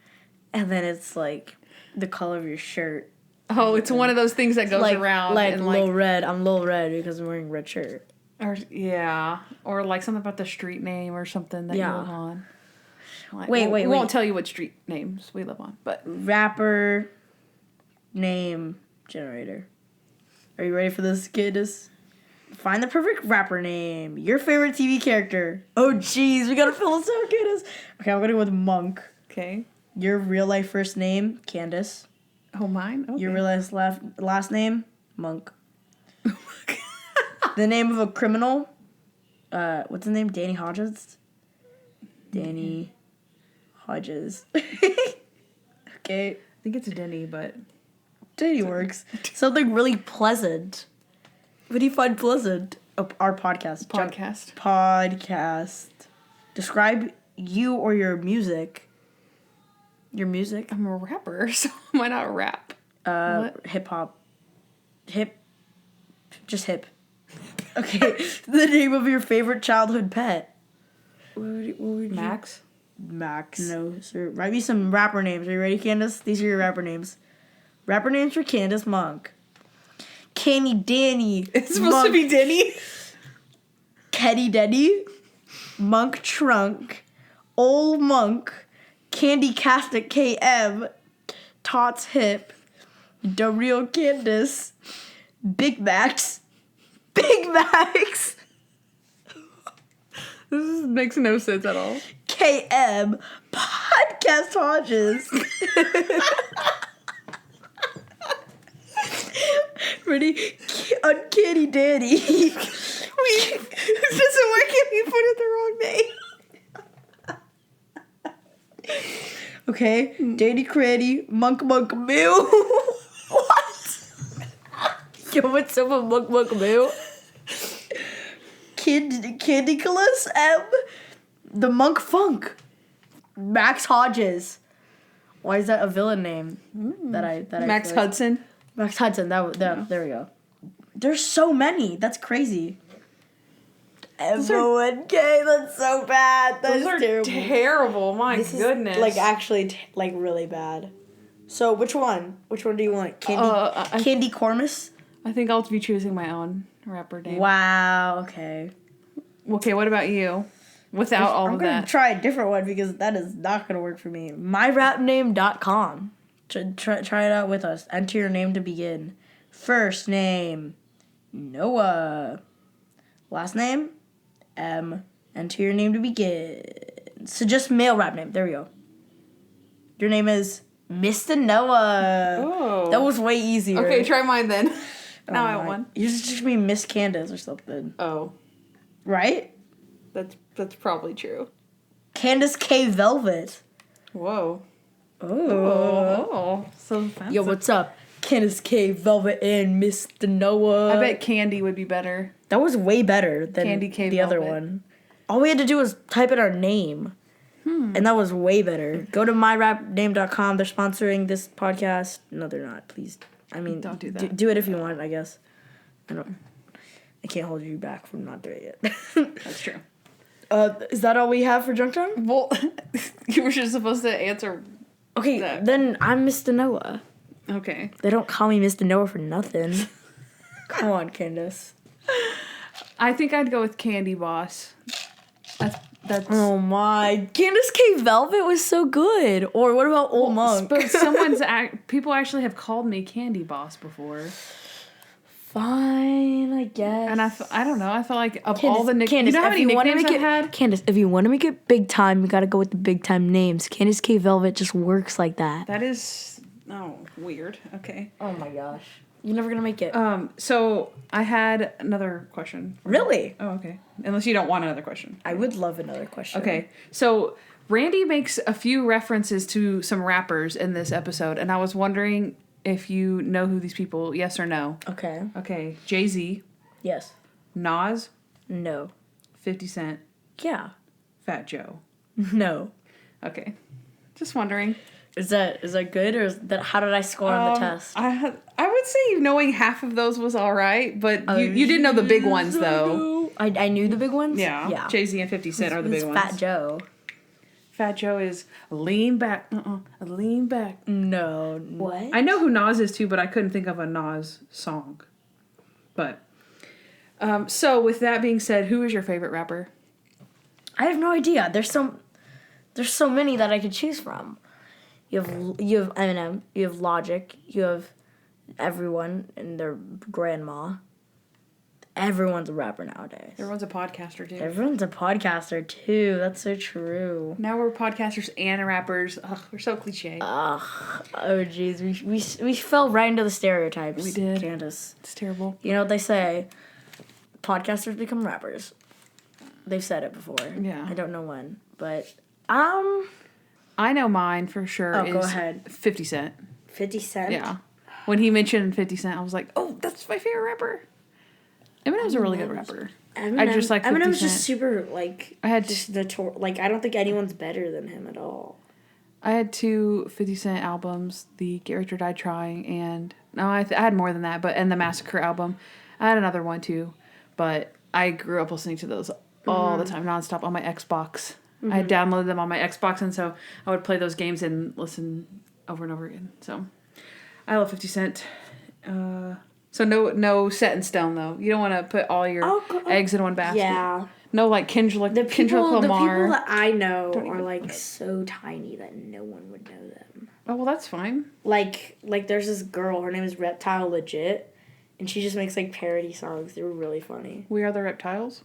Speaker 1: and then it's like the color of your shirt.
Speaker 2: Oh, it's one of those things that goes around.
Speaker 1: Like
Speaker 2: and
Speaker 1: Lil Red. I'm Lil Red because I'm wearing a red shirt.
Speaker 2: Or, yeah. Or like something about the street name or something that you live on. Like, we won't tell you what street names we live on, but.
Speaker 1: Rapper name generator. Are you ready for this, kids? Find the perfect rapper name. Your favorite TV character. Oh, jeez. We gotta fill this out, kids. Okay, I'm gonna go with Monk.
Speaker 2: Okay.
Speaker 1: Your real life first name, Kandyce.
Speaker 2: Oh, mine? Okay.
Speaker 1: Your real life last name, Monk. The name of a criminal, what's his name? Danny Hodges? Danny Hodges. Okay.
Speaker 2: I think it's Denny, but...
Speaker 1: Danny works. Something really pleasant. What do you find pleasant? Oh, our podcast. Podcast. Describe you or your music. Your music?
Speaker 2: I'm a rapper, so why not rap?
Speaker 1: Hip hop. Just hip. Okay. The name of your favorite childhood pet. What would
Speaker 2: Max?
Speaker 1: Max. No, sir. Write me some rapper names. Are you ready, Kandyce? These are your rapper names. Rapper names for Kandyce Monk. Kenny Danny.
Speaker 2: It's supposed to be Denny?
Speaker 1: Kenny Denny. Monk Trunk. Old Monk. Candy Castic KM. Tots Hip. The Real Kandyce. Big Max. Big Max.
Speaker 2: This makes no sense at all.
Speaker 1: KM. Podcast Hodges. Ready? Uncanny Danny. Wait, it doesn't work if you put it the wrong name. Okay. Danny Cranny. Monk Moo. What? Yo, what's up with Monk Moo? Candyculus M. The Monk Funk. Max Hodges. Why is that a villain name? That
Speaker 2: Max Hudson.
Speaker 1: Max Hudson. There we go. There's so many. That's crazy. Everyone K. That's so bad. Those are terrible.
Speaker 2: Terrible. My goodness.
Speaker 1: Is, like actually like really bad. So which one? Which one do you want? Candy Cormus?
Speaker 2: I think I'll be choosing my own rapper name.
Speaker 1: Wow. Okay.
Speaker 2: Okay. What about you? Without all of that,
Speaker 1: I'm gonna try a different one because that is not gonna work for me. MyRapName.com. Try it out with us. Enter your name to begin. First name, Noah. Last name, M. Enter your name to begin. So just male rap name. There we go. Your name is Mr. Noah.
Speaker 2: Oh.
Speaker 1: That was way easier.
Speaker 2: Okay, try mine then. Now I want one.
Speaker 1: You just be Miss Kandyce or something.
Speaker 2: Oh.
Speaker 1: Right?
Speaker 2: That's probably true.
Speaker 1: Kandyce K. Velvet.
Speaker 2: Whoa.
Speaker 1: Oh.
Speaker 2: So fancy.
Speaker 1: Yo, what's up? Kandyce K. Velvet and Mr. Noah.
Speaker 2: I bet Candy would be better.
Speaker 1: That was way better than
Speaker 2: Candy K.
Speaker 1: the
Speaker 2: Velvet.
Speaker 1: other one. All we had to do was type in our name. And that was way better. Go to myrapname.com. They're sponsoring this podcast. No, they're not. Please. I mean,
Speaker 2: don't do that.
Speaker 1: Do it if you want, I guess. I can't hold you back from not doing it.
Speaker 2: That's true.
Speaker 1: Is that all we have for Junk Time?
Speaker 2: Well, you were just supposed to answer.
Speaker 1: Okay, then I'm Mr. Noah.
Speaker 2: Okay.
Speaker 1: They don't call me Mr. Noah for nothing. Come on, Kandyce.
Speaker 2: I think I'd go with Candy Boss. That's
Speaker 1: Oh my. Kandyce K. Velvet was so good. Or what about Old Monk?
Speaker 2: But people actually have called me Candy Boss before.
Speaker 1: Fine, I guess.
Speaker 2: And I don't know. I feel like of all the
Speaker 1: Candyce,
Speaker 2: you know how many nicknames I've had?
Speaker 1: Candyce, if you want to make it big time, you got to go with the big time names. Kandyce K. Velvet just works like that.
Speaker 2: That is weird. Okay.
Speaker 1: Oh my gosh. You're never going to make it.
Speaker 2: So I had another question.
Speaker 1: Really?
Speaker 2: Oh, okay. Unless you don't want another question.
Speaker 1: I would love another question.
Speaker 2: Okay. So Randy makes a few references to some rappers in this episode, and I was wondering if you know who these people, yes or no.
Speaker 1: Okay.
Speaker 2: Okay. Jay-Z.
Speaker 1: Yes.
Speaker 2: Nas.
Speaker 1: No.
Speaker 2: 50 Cent.
Speaker 1: Yeah.
Speaker 2: Fat Joe.
Speaker 1: No.
Speaker 2: Okay. Just wondering.
Speaker 1: Is that good, or is that how did I score on the test?
Speaker 2: I would say knowing half of those was all right, but you didn't know the big ones though.
Speaker 1: I knew the big ones.
Speaker 2: Yeah. Jay-Z and 50 Cent are the big ones.
Speaker 1: Fat Joe.
Speaker 2: Fat Joe is lean back. Lean back.
Speaker 1: No. What?
Speaker 2: I know who Nas is too, but I couldn't think of a Nas song. But so with that being said, who is your favorite rapper?
Speaker 1: I have no idea. There's so many that I could choose from. You have Eminem, you have Logic, you have everyone and their grandma. Everyone's a rapper nowadays.
Speaker 2: Everyone's a podcaster too.
Speaker 1: Everyone's a podcaster too. That's so true.
Speaker 2: Now we're podcasters and rappers. Ugh, we're so cliche.
Speaker 1: Oh jeez, we fell right into the stereotypes.
Speaker 2: We did.
Speaker 1: Kandyce.
Speaker 2: It's terrible.
Speaker 1: You know what they say? Podcasters become rappers. They've said it before.
Speaker 2: Yeah.
Speaker 1: I don't know when, but
Speaker 2: I know mine for sure.
Speaker 1: Oh,
Speaker 2: is
Speaker 1: go ahead.
Speaker 2: 50 Cent.
Speaker 1: 50 Cent?
Speaker 2: Yeah. When he mentioned 50 Cent, I was like, oh, that's my favorite rapper. Eminem's a really good rapper.
Speaker 1: Eminem,
Speaker 2: I just like 50
Speaker 1: Eminem's
Speaker 2: Cent.
Speaker 1: just super, like,
Speaker 2: I had
Speaker 1: just I don't think anyone's better than him at all.
Speaker 2: I had 2 50 Cent albums, the Get Rich or Die Trying, and I had more than that, and the Massacre album. I had another one too, but I grew up listening to those all the time, nonstop on my Xbox. I had downloaded them on my Xbox, and so I would play those games and listen over and over again. So I love 50 Cent. So no set in stone though. You don't want to put all your eggs in one basket.
Speaker 1: Yeah.
Speaker 2: No, like Kendrick Lamar.
Speaker 1: The people that I know are like so tiny that no one would know them.
Speaker 2: Oh well, that's fine.
Speaker 1: Like there's this girl. Her name is Reptile Legit, and she just makes like parody songs. They're really funny.
Speaker 2: We Are the Reptiles.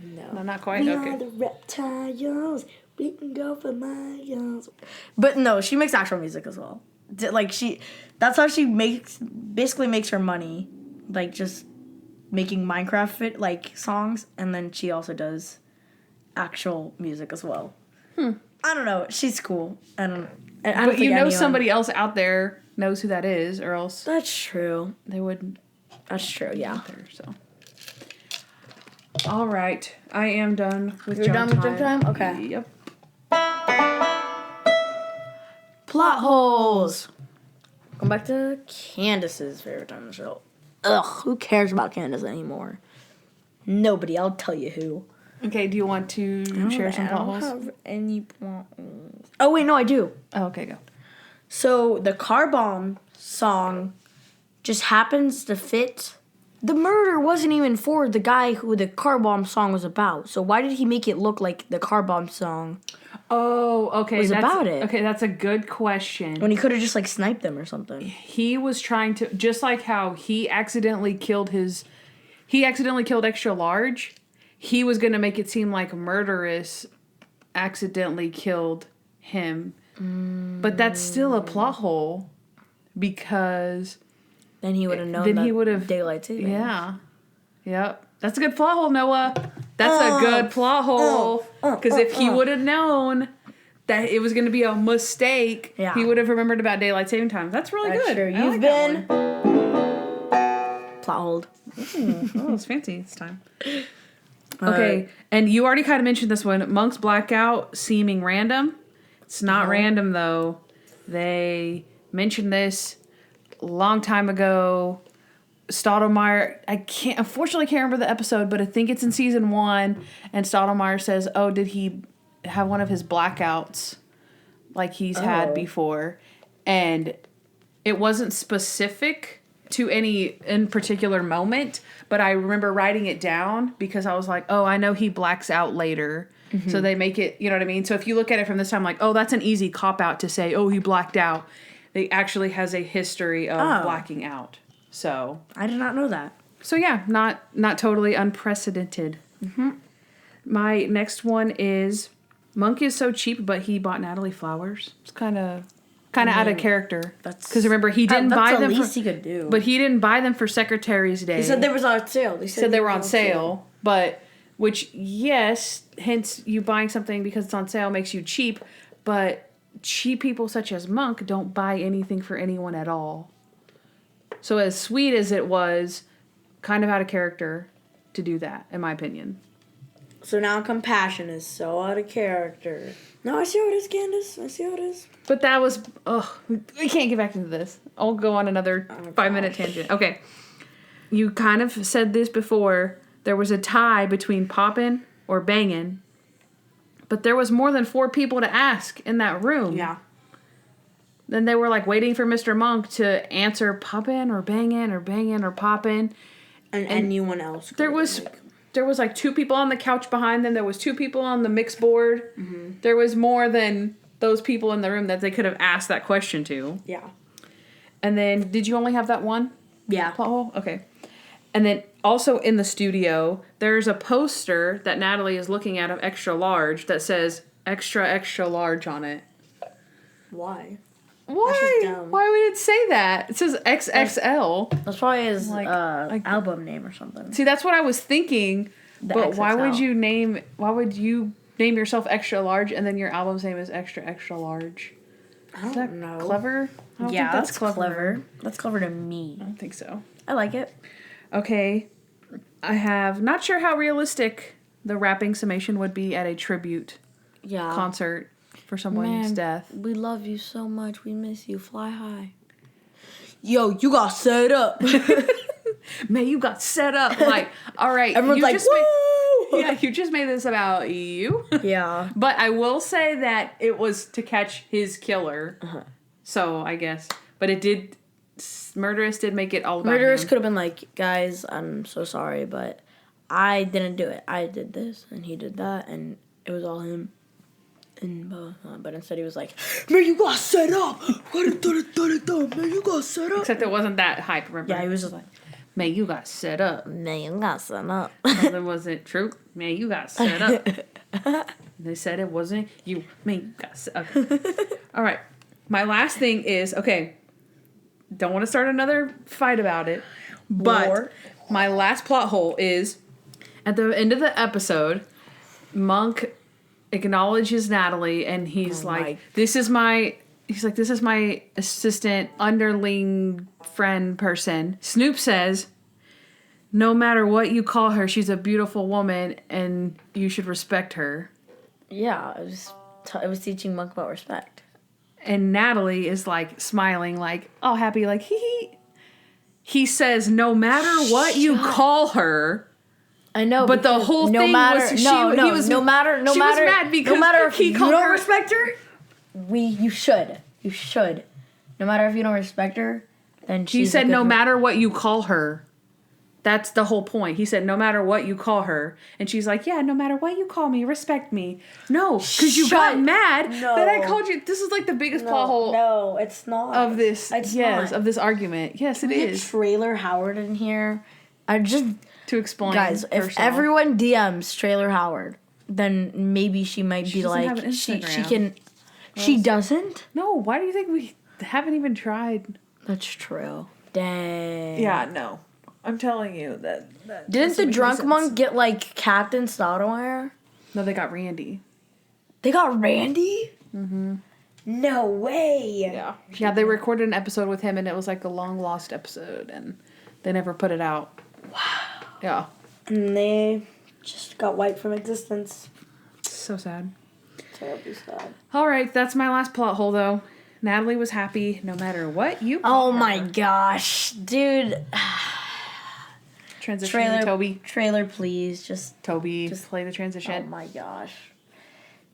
Speaker 1: No,
Speaker 2: not quite.
Speaker 1: We
Speaker 2: okay.
Speaker 1: are the reptiles. We can go for miles. But no, she makes actual music as well. That's how she basically makes her money, like just making Minecraft songs, and then she also does actual music as well. I don't know. She's cool. I don't
Speaker 2: But you know somebody else out there knows who that is, or else
Speaker 1: that's true.
Speaker 2: They would.
Speaker 1: That's true. Yeah.
Speaker 2: There, so. All right, I am done with
Speaker 1: You're done with jump time? Okay.
Speaker 2: Yep.
Speaker 1: Plot holes. Going back to Kandyce's favorite time on the show. Ugh, who cares about Kandyce anymore? Nobody. I'll tell you who.
Speaker 2: Okay, do you want to share some plot holes?
Speaker 1: I don't have any plot holes. Oh, wait, no, I do.
Speaker 2: Oh, okay, go.
Speaker 1: So, the car bomb song just happens to fit. The murder wasn't even for the guy who the car bomb song was about. So why did he make it look like the car bomb song
Speaker 2: was
Speaker 1: about it?
Speaker 2: Okay, that's a good question.
Speaker 1: When he could have just like sniped them or something.
Speaker 2: He was trying to, just like how he accidentally killed Extra Large, he was going to make it seem like Murderous accidentally killed him. But that's still a plot hole because...
Speaker 1: Then he would have known
Speaker 2: he would have
Speaker 1: daylight saving.
Speaker 2: Yeah. Yep. That's a good plot hole, Noah. That's a good plot hole. Because if he would have known that it was going to be a mistake, he would have remembered about daylight saving time. That's really good.
Speaker 1: True. You've been plot holed.
Speaker 2: Oh, it's fancy this time. Okay. And you already kind of mentioned this one. Monk's blackout seeming random. It's not random, though. They mentioned this long time ago. Stottlemyre, unfortunately can't remember the episode, but I think it's in season 1, and Stottlemyre says, oh, did he have one of his blackouts like he's had before? And it wasn't specific to any in particular moment, but I remember writing it down because I was like, oh, I know he blacks out later. So they make it, you know what I mean? So if you look at it from this time, like, oh, that's an easy cop-out to say, oh, he blacked out. They actually has a history of blacking out. So
Speaker 1: I did not know that.
Speaker 2: So yeah, not totally unprecedented. My next one is Monk is so cheap, but he bought Natalie flowers. It's kind of out of character. Because remember, he didn't buy them.
Speaker 1: That's the least he could do.
Speaker 2: But he didn't buy them for Secretary's Day.
Speaker 1: He said they was on sale.
Speaker 2: He said they were on sale. But which, yes, hence you buying something because it's on sale makes you cheap. But cheap people such as Monk don't buy anything for anyone at all. So as sweet as it was, kind of out of character to do that, in my opinion.
Speaker 1: So now compassion is so out of character. No, I see how it is, Candyce. I see how it is.
Speaker 2: But that was... we can't get back into this. I'll go on another 5-minute tangent. Okay. You kind of said this before. There was a tie between poppin' or bangin'. But there was more than 4 people to ask in that room.
Speaker 1: Yeah.
Speaker 2: Then they were like waiting for Mr. Monk to answer poppin' or bangin' or bangin' or poppin'.
Speaker 1: And anyone else.
Speaker 2: There was like 2 people on the couch behind them. There was 2 people on the mix board. There was more than those people in the room that they could have asked that question to.
Speaker 1: Yeah.
Speaker 2: And then, did you only have that one?
Speaker 1: Yeah.
Speaker 2: Plot hole? Okay. And then also in the studio, there's a poster that Natalie is looking at of extra large that says extra, extra large on it.
Speaker 1: Why?
Speaker 2: Why? Why would it say that? It says XXL.
Speaker 1: That's probably his album name or something.
Speaker 2: See, that's what I was thinking. But XXL. Why would you name yourself extra large and then your album's name is extra, extra large?
Speaker 1: I don't know.
Speaker 2: Clever? I don't think that's clever.
Speaker 1: That's clever to me.
Speaker 2: I don't think so.
Speaker 1: I like it.
Speaker 2: Okay. I have not sure how realistic the rapping summation would be at a tribute concert for someone's death.
Speaker 1: We love you so much. We miss you. Fly high. Yo, you got set up.
Speaker 2: Man, you got set up. Like, all right.
Speaker 1: Everyone's like, woo!
Speaker 2: You just made this about you.
Speaker 1: Yeah.
Speaker 2: But I will say that it was to catch his killer. So, I guess. But it did... Murderous did make it all about
Speaker 1: Murderous
Speaker 2: him.
Speaker 1: could have been like, guys, I'm so sorry, but I didn't do it. I did this, and he did that, and it was all him. And but instead he was like, man, you got set up. Man, you got set up.
Speaker 2: Except it wasn't that hype, remember?
Speaker 1: Yeah, he was just like,
Speaker 2: man, you got set up.
Speaker 1: Man, you got set up.
Speaker 2: That wasn't true. Man, you got set up. They said it wasn't you. Man, you got set up. All right. My last thing is, okay, don't want to start another fight about it, but my last plot hole is at the end of the episode, Monk acknowledges Natalie and he's like, this is my assistant, underling, friend person. Snoop says, no matter what you call her, she's a beautiful woman and you should respect her.
Speaker 1: Yeah, it was teaching Monk about respect.
Speaker 2: And Natalie is like smiling, like all happy, like hee hee. He says, no matter what you call her.
Speaker 1: I know,
Speaker 2: but the whole thing was she was mad because
Speaker 1: if you don't respect her, you should. No matter if you don't respect her, then
Speaker 2: he said no matter what you call her. That's the whole point. He said no matter what you call her, and she's like, yeah, no matter what you call me, respect me. No, because you got mad that I called you. This is like the biggest plot hole.
Speaker 1: No, it's not.
Speaker 2: Of this, of this argument. Yes, it is.
Speaker 1: Trailer Howard in here.
Speaker 2: To explain,
Speaker 1: guys, if everyone DMs Trailer Howard, then maybe she might be like, she can. She doesn't?
Speaker 2: No, why do you think we haven't even tried?
Speaker 1: That's true. Dang.
Speaker 2: Yeah, no. I'm telling you that
Speaker 1: didn't the drunk monk get like Captain Stoudemire?
Speaker 2: No, they got Randy.
Speaker 1: They got Randy? Mm-hmm. No way.
Speaker 2: Yeah, they recorded an episode with him and it was like a long lost episode and they never put it out.
Speaker 1: Wow.
Speaker 2: Yeah.
Speaker 1: And they just got wiped from existence.
Speaker 2: So sad.
Speaker 1: Terribly sad.
Speaker 2: All right, that's my last plot hole though. Natalie was happy no matter what you call her.
Speaker 1: My gosh, dude.
Speaker 2: Transition to Toby.
Speaker 1: Trailer, please.
Speaker 2: Toby. Just play the transition.
Speaker 1: Oh my gosh.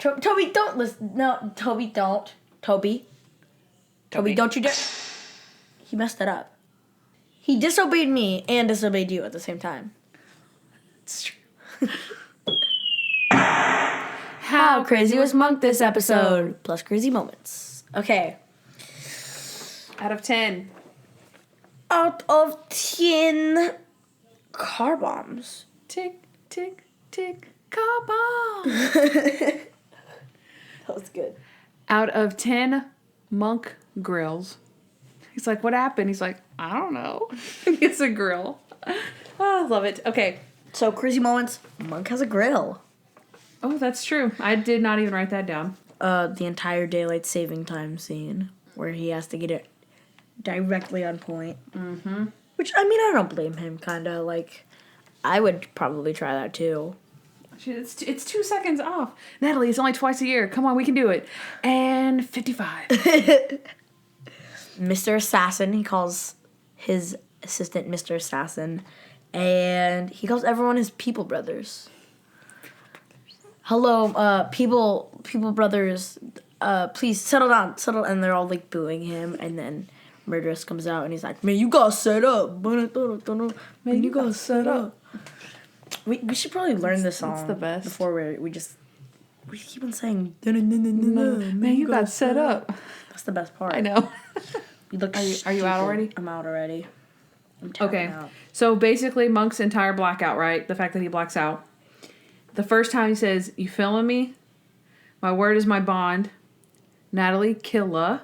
Speaker 1: Toby, don't listen. No, Toby, don't. Toby, don't you dare. He messed it up. He disobeyed me and disobeyed you at the same time.
Speaker 2: It's true.
Speaker 1: How crazy was Monk this episode? Plus crazy moments. Okay.
Speaker 2: Out of 10.
Speaker 1: Out of 10 car bombs.
Speaker 2: Tick, tick, tick, car bomb.
Speaker 1: That was good.
Speaker 2: Out of 10 Monk grills. He's like, what happened? He's like, I don't know. It's a grill. Oh, I love it. Okay.
Speaker 1: So, crazy moments. Monk has a grill.
Speaker 2: Oh, that's true. I did not even write that down.
Speaker 1: The entire daylight saving time scene where he has to get it directly on point.
Speaker 2: Mm-hmm.
Speaker 1: Which, I mean, I don't blame him, kind of. Like, I would probably try that, too.
Speaker 2: It's 2 seconds off. Natalie, it's only twice a year. Come on, we can do it. And 55.
Speaker 1: Mr. Assassin, he calls his assistant Mr. Assassin. And he calls everyone his people brothers. Hello, people brothers, please settle down. And they're all, like, booing him. And then Murderous comes out, and he's like, man, you got set up. Man, you got set up. We should probably learn this song.
Speaker 2: It's the best.
Speaker 1: Before we keep on saying,
Speaker 2: man, you got set up.
Speaker 1: That's the best part.
Speaker 2: I know.
Speaker 1: You look
Speaker 2: Are you out already?
Speaker 1: I'm out already.
Speaker 2: Okay. So basically, Monk's entire blackout, right? The fact that he blacks out. The first time he says, you feeling me? My word is my bond. Natalie, killa.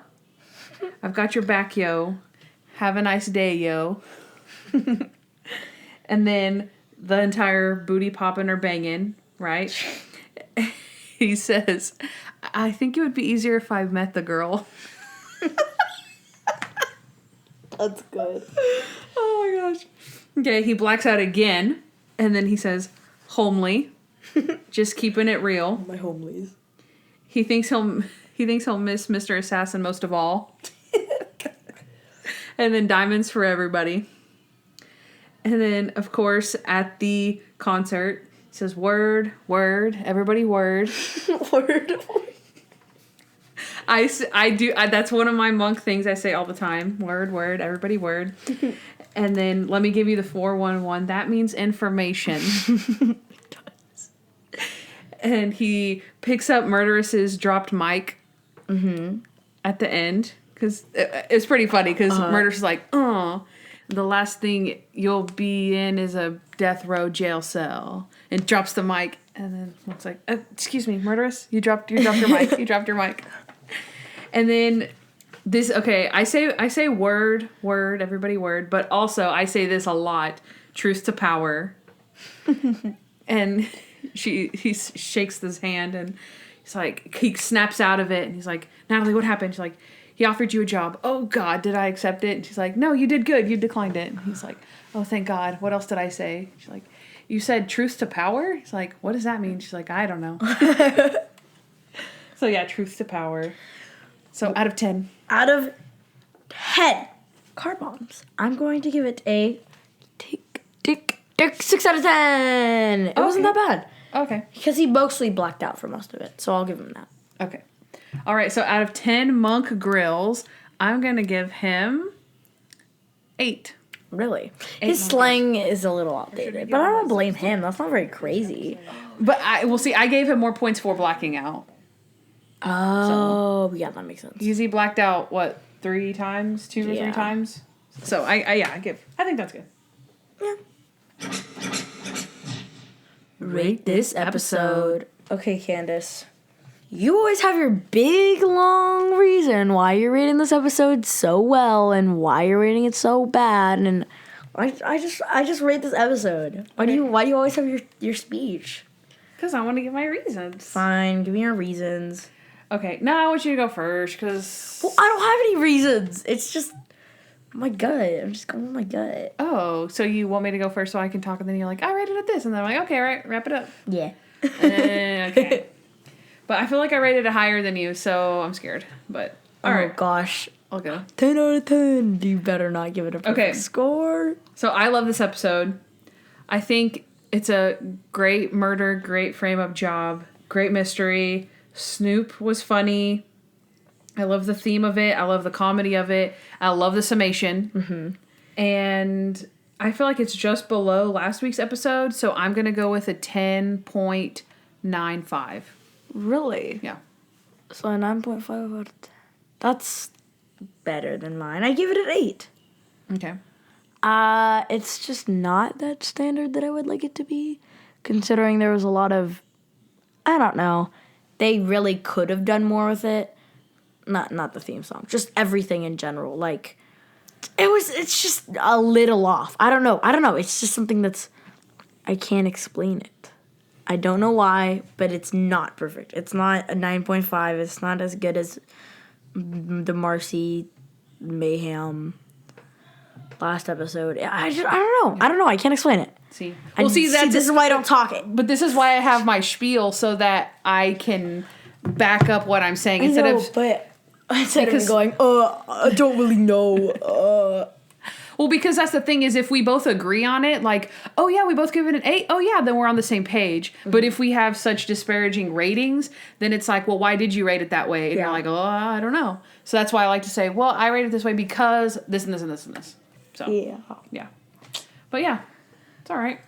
Speaker 2: I've got your back, yo. Have a nice day, yo. And then the entire booty popping or banging, right? He says, I think it would be easier if I met the girl.
Speaker 1: That's good.
Speaker 2: Oh my gosh. Okay, he blacks out again, and then he says, homely. Just keeping it real.
Speaker 1: My homelies.
Speaker 2: He thinks he'll miss Mr. Assassin most of all. And then diamonds for everybody. And then, of course, at the concert, it says, word, word, everybody word.
Speaker 1: Word.
Speaker 2: That's one of my Monk things I say all the time. Word, word, everybody word. And then, let me give you the 411. That means information. It does. And he picks up Murderous's dropped mic at the end. Because it's pretty funny, because Murderous is like, the last thing you'll be in is a death row jail cell. And drops the mic. And then Monk's like, excuse me, Murderous, you dropped your mic. You dropped your mic. And then this, okay, I say word, word, everybody word, but also I say this a lot, truth to power. And he shakes his hand, and he's like, he snaps out of it, and he's like, Natalie, what happened? She's like, he offered you a job. Oh, God, did I accept it? And she's like, no, you did good. You declined it. And he's like, oh, thank God. What else did I say? She's like, you said truth to power? He's like, what does that mean? She's like, I don't know. So, yeah, truth to power. So, out of 10.
Speaker 1: Out of 10 car bombs, I'm going to give it a 6 out of 10. It wasn't that bad.
Speaker 2: Okay.
Speaker 1: Because he mostly blacked out for most of it, so I'll give him that.
Speaker 2: Okay. All right, so out of 10 Monk grills, I'm going to give him 8.
Speaker 1: Really? His slang is a little outdated, but I don't blame him. That's not very crazy.
Speaker 2: But I gave him more points for blacking out.
Speaker 1: Oh, yeah, that makes sense.
Speaker 2: He blacked out, what, 3 times? 2 or 3 times? So, I think that's good.
Speaker 1: Yeah. Rate this episode. Okay, Kandyce. You always have your big, long reason why you're rating this episode so well and why you're rating it so bad. And I just rate this episode. Why do you always have your speech?
Speaker 2: Because I want to give my reasons.
Speaker 1: Fine, give me your reasons.
Speaker 2: Okay, now I want you to go first, because...
Speaker 1: Well, I don't have any reasons. It's just my gut. I'm just going with my gut.
Speaker 2: Oh, so you want me to go first so I can talk, and then you're like, I rated it this. And then I'm like, okay, all right, wrap it up.
Speaker 1: Yeah.
Speaker 2: Okay. But I feel like I rated it higher than you, so I'm scared. But, alright.
Speaker 1: Oh, gosh.
Speaker 2: I'll go.
Speaker 1: 10 out of 10. You better not give it a perfect score.
Speaker 2: So I love this episode. I think it's a great murder, great frame-up job, great mystery. Snoop was funny. I love the theme of it. I love the comedy of it. I love the summation. Mm-hmm. And I feel like it's just below last week's episode, so I'm going to go with a 10.95.
Speaker 1: Really?
Speaker 2: Yeah.
Speaker 1: So a 9.5 out of 10. That's better than mine. I give it an 8.
Speaker 2: Okay.
Speaker 1: It's just not that standard that I would like it to be, considering there was a lot of, I don't know, they really could have done more with it. Not the theme song, just everything in general. Like, it's just a little off. I don't know. It's just something I can't explain it. I don't know why, but it's not perfect. It's not a 9.5. It's not as good as the Marcy Mayhem last episode. I don't know. I can't explain it. This is why I don't talk it.
Speaker 2: But this is why I have my spiel so that I can back up what I'm saying instead of
Speaker 1: going, I don't really know.
Speaker 2: Well, because that's the thing is if we both agree on it, like, oh yeah, we both give it an 8, oh yeah, then we're on the same page. Mm-hmm. But if we have such disparaging ratings, then it's like, well, why did you rate it that way? And you're like, oh, I don't know. So that's why I like to say, well, I rate it this way because this and this and this and this. So, yeah. But yeah, it's all right.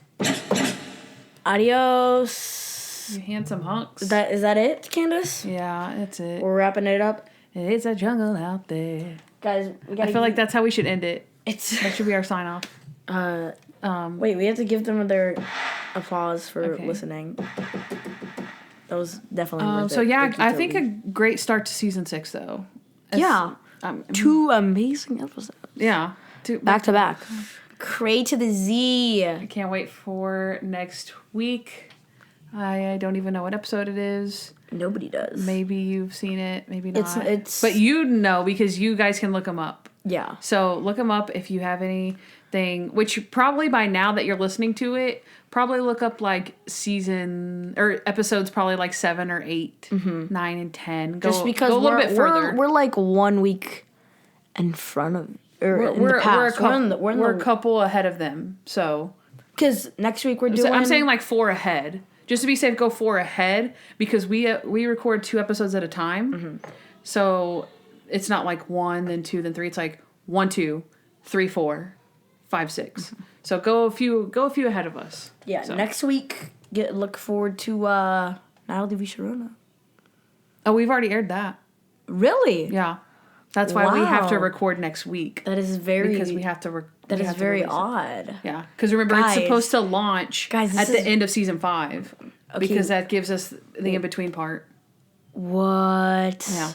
Speaker 1: Adios.
Speaker 2: You handsome hunks.
Speaker 1: Is that it, Kandyce?
Speaker 2: Yeah, that's it.
Speaker 1: We're wrapping it up.
Speaker 2: It's a jungle out there.
Speaker 1: Guys,
Speaker 2: I feel like that's how we should end it. That should be our sign off.
Speaker 1: Wait, we have to give them their applause for listening. That was definitely worth it.
Speaker 2: So yeah, I think a great start to season 6 though.
Speaker 1: 2 amazing episodes.
Speaker 2: Yeah.
Speaker 1: Back to back. Cray to the Z.
Speaker 2: I can't wait for next week. I don't even know what episode it is.
Speaker 1: Nobody does.
Speaker 2: Maybe you've seen it, maybe not.
Speaker 1: It's
Speaker 2: but you know because you guys can look them up.
Speaker 1: Yeah.
Speaker 2: So look them up if you have anything, which probably by now that you're listening to it, probably look up like season or episodes probably like 7 or 8, 9 and 10.
Speaker 1: Just because
Speaker 2: go a little bit further.
Speaker 1: We're like 1 week in front of
Speaker 2: we're a couple ahead of them. So
Speaker 1: because next week we're doing.
Speaker 2: I'm saying like 4 ahead. Just to be safe, go 4 ahead because we record 2 episodes at a time. Mm-hmm. So it's not like 1, then 2, then 3. It's like 1, 2, 3, 4, 5, 6. Mm-hmm. So go a few ahead of us.
Speaker 1: Yeah. So. Next week, look forward to Natalie V. Sharona.
Speaker 2: Oh, we've already aired that.
Speaker 1: Really?
Speaker 2: Yeah. That's why we have to record next week.
Speaker 1: That is very
Speaker 2: because we have to.
Speaker 1: That is very odd.
Speaker 2: Yeah, because remember it's supposed to launch at the end of season 5 because that gives us the in between part.
Speaker 1: What?
Speaker 2: Yeah.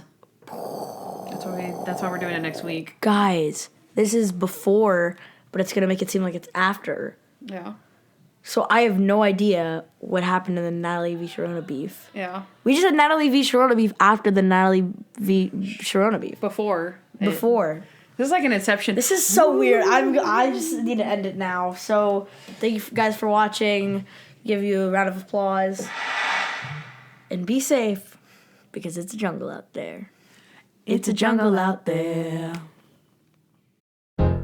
Speaker 2: That's why we're doing it next week.
Speaker 1: Guys, this is before, but it's gonna make it seem like it's after.
Speaker 2: Yeah.
Speaker 1: So I have no idea what happened to the Natalie V. Sharona beef.
Speaker 2: Yeah.
Speaker 1: We just had Natalie V. Sharona beef after the Natalie V. Sharona beef.
Speaker 2: Before.
Speaker 1: This
Speaker 2: is like an Inception.
Speaker 1: This is so weird. I just need to end it now. So thank you guys for watching. Give you a round of applause. And be safe because it's a jungle out there. It's a jungle out there.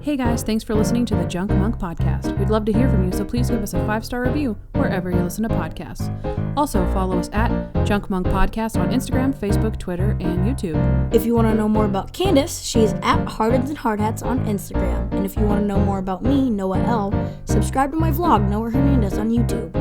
Speaker 2: Hey guys, thanks for listening to the Junk Monk Podcast. We'd love to hear from you, so please give us a 5-star review wherever you listen to podcasts. Also, follow us at Junk Monk Podcast on Instagram, Facebook, Twitter, and YouTube.
Speaker 1: If you want to know more about Kandyce, she is at Hardens and Hardhats on Instagram. And if you want to know more about me, Noah L., subscribe to my vlog, Noah Hernandez, on YouTube.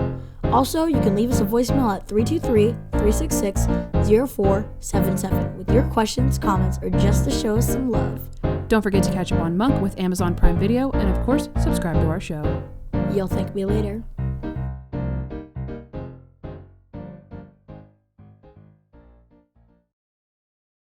Speaker 1: Also, you can leave us a voicemail at 323-366-0477 with your questions, comments, or just to show us some love.
Speaker 2: Don't forget to catch up on Monk with Amazon Prime Video, and of course, subscribe to our show.
Speaker 1: You'll thank me later.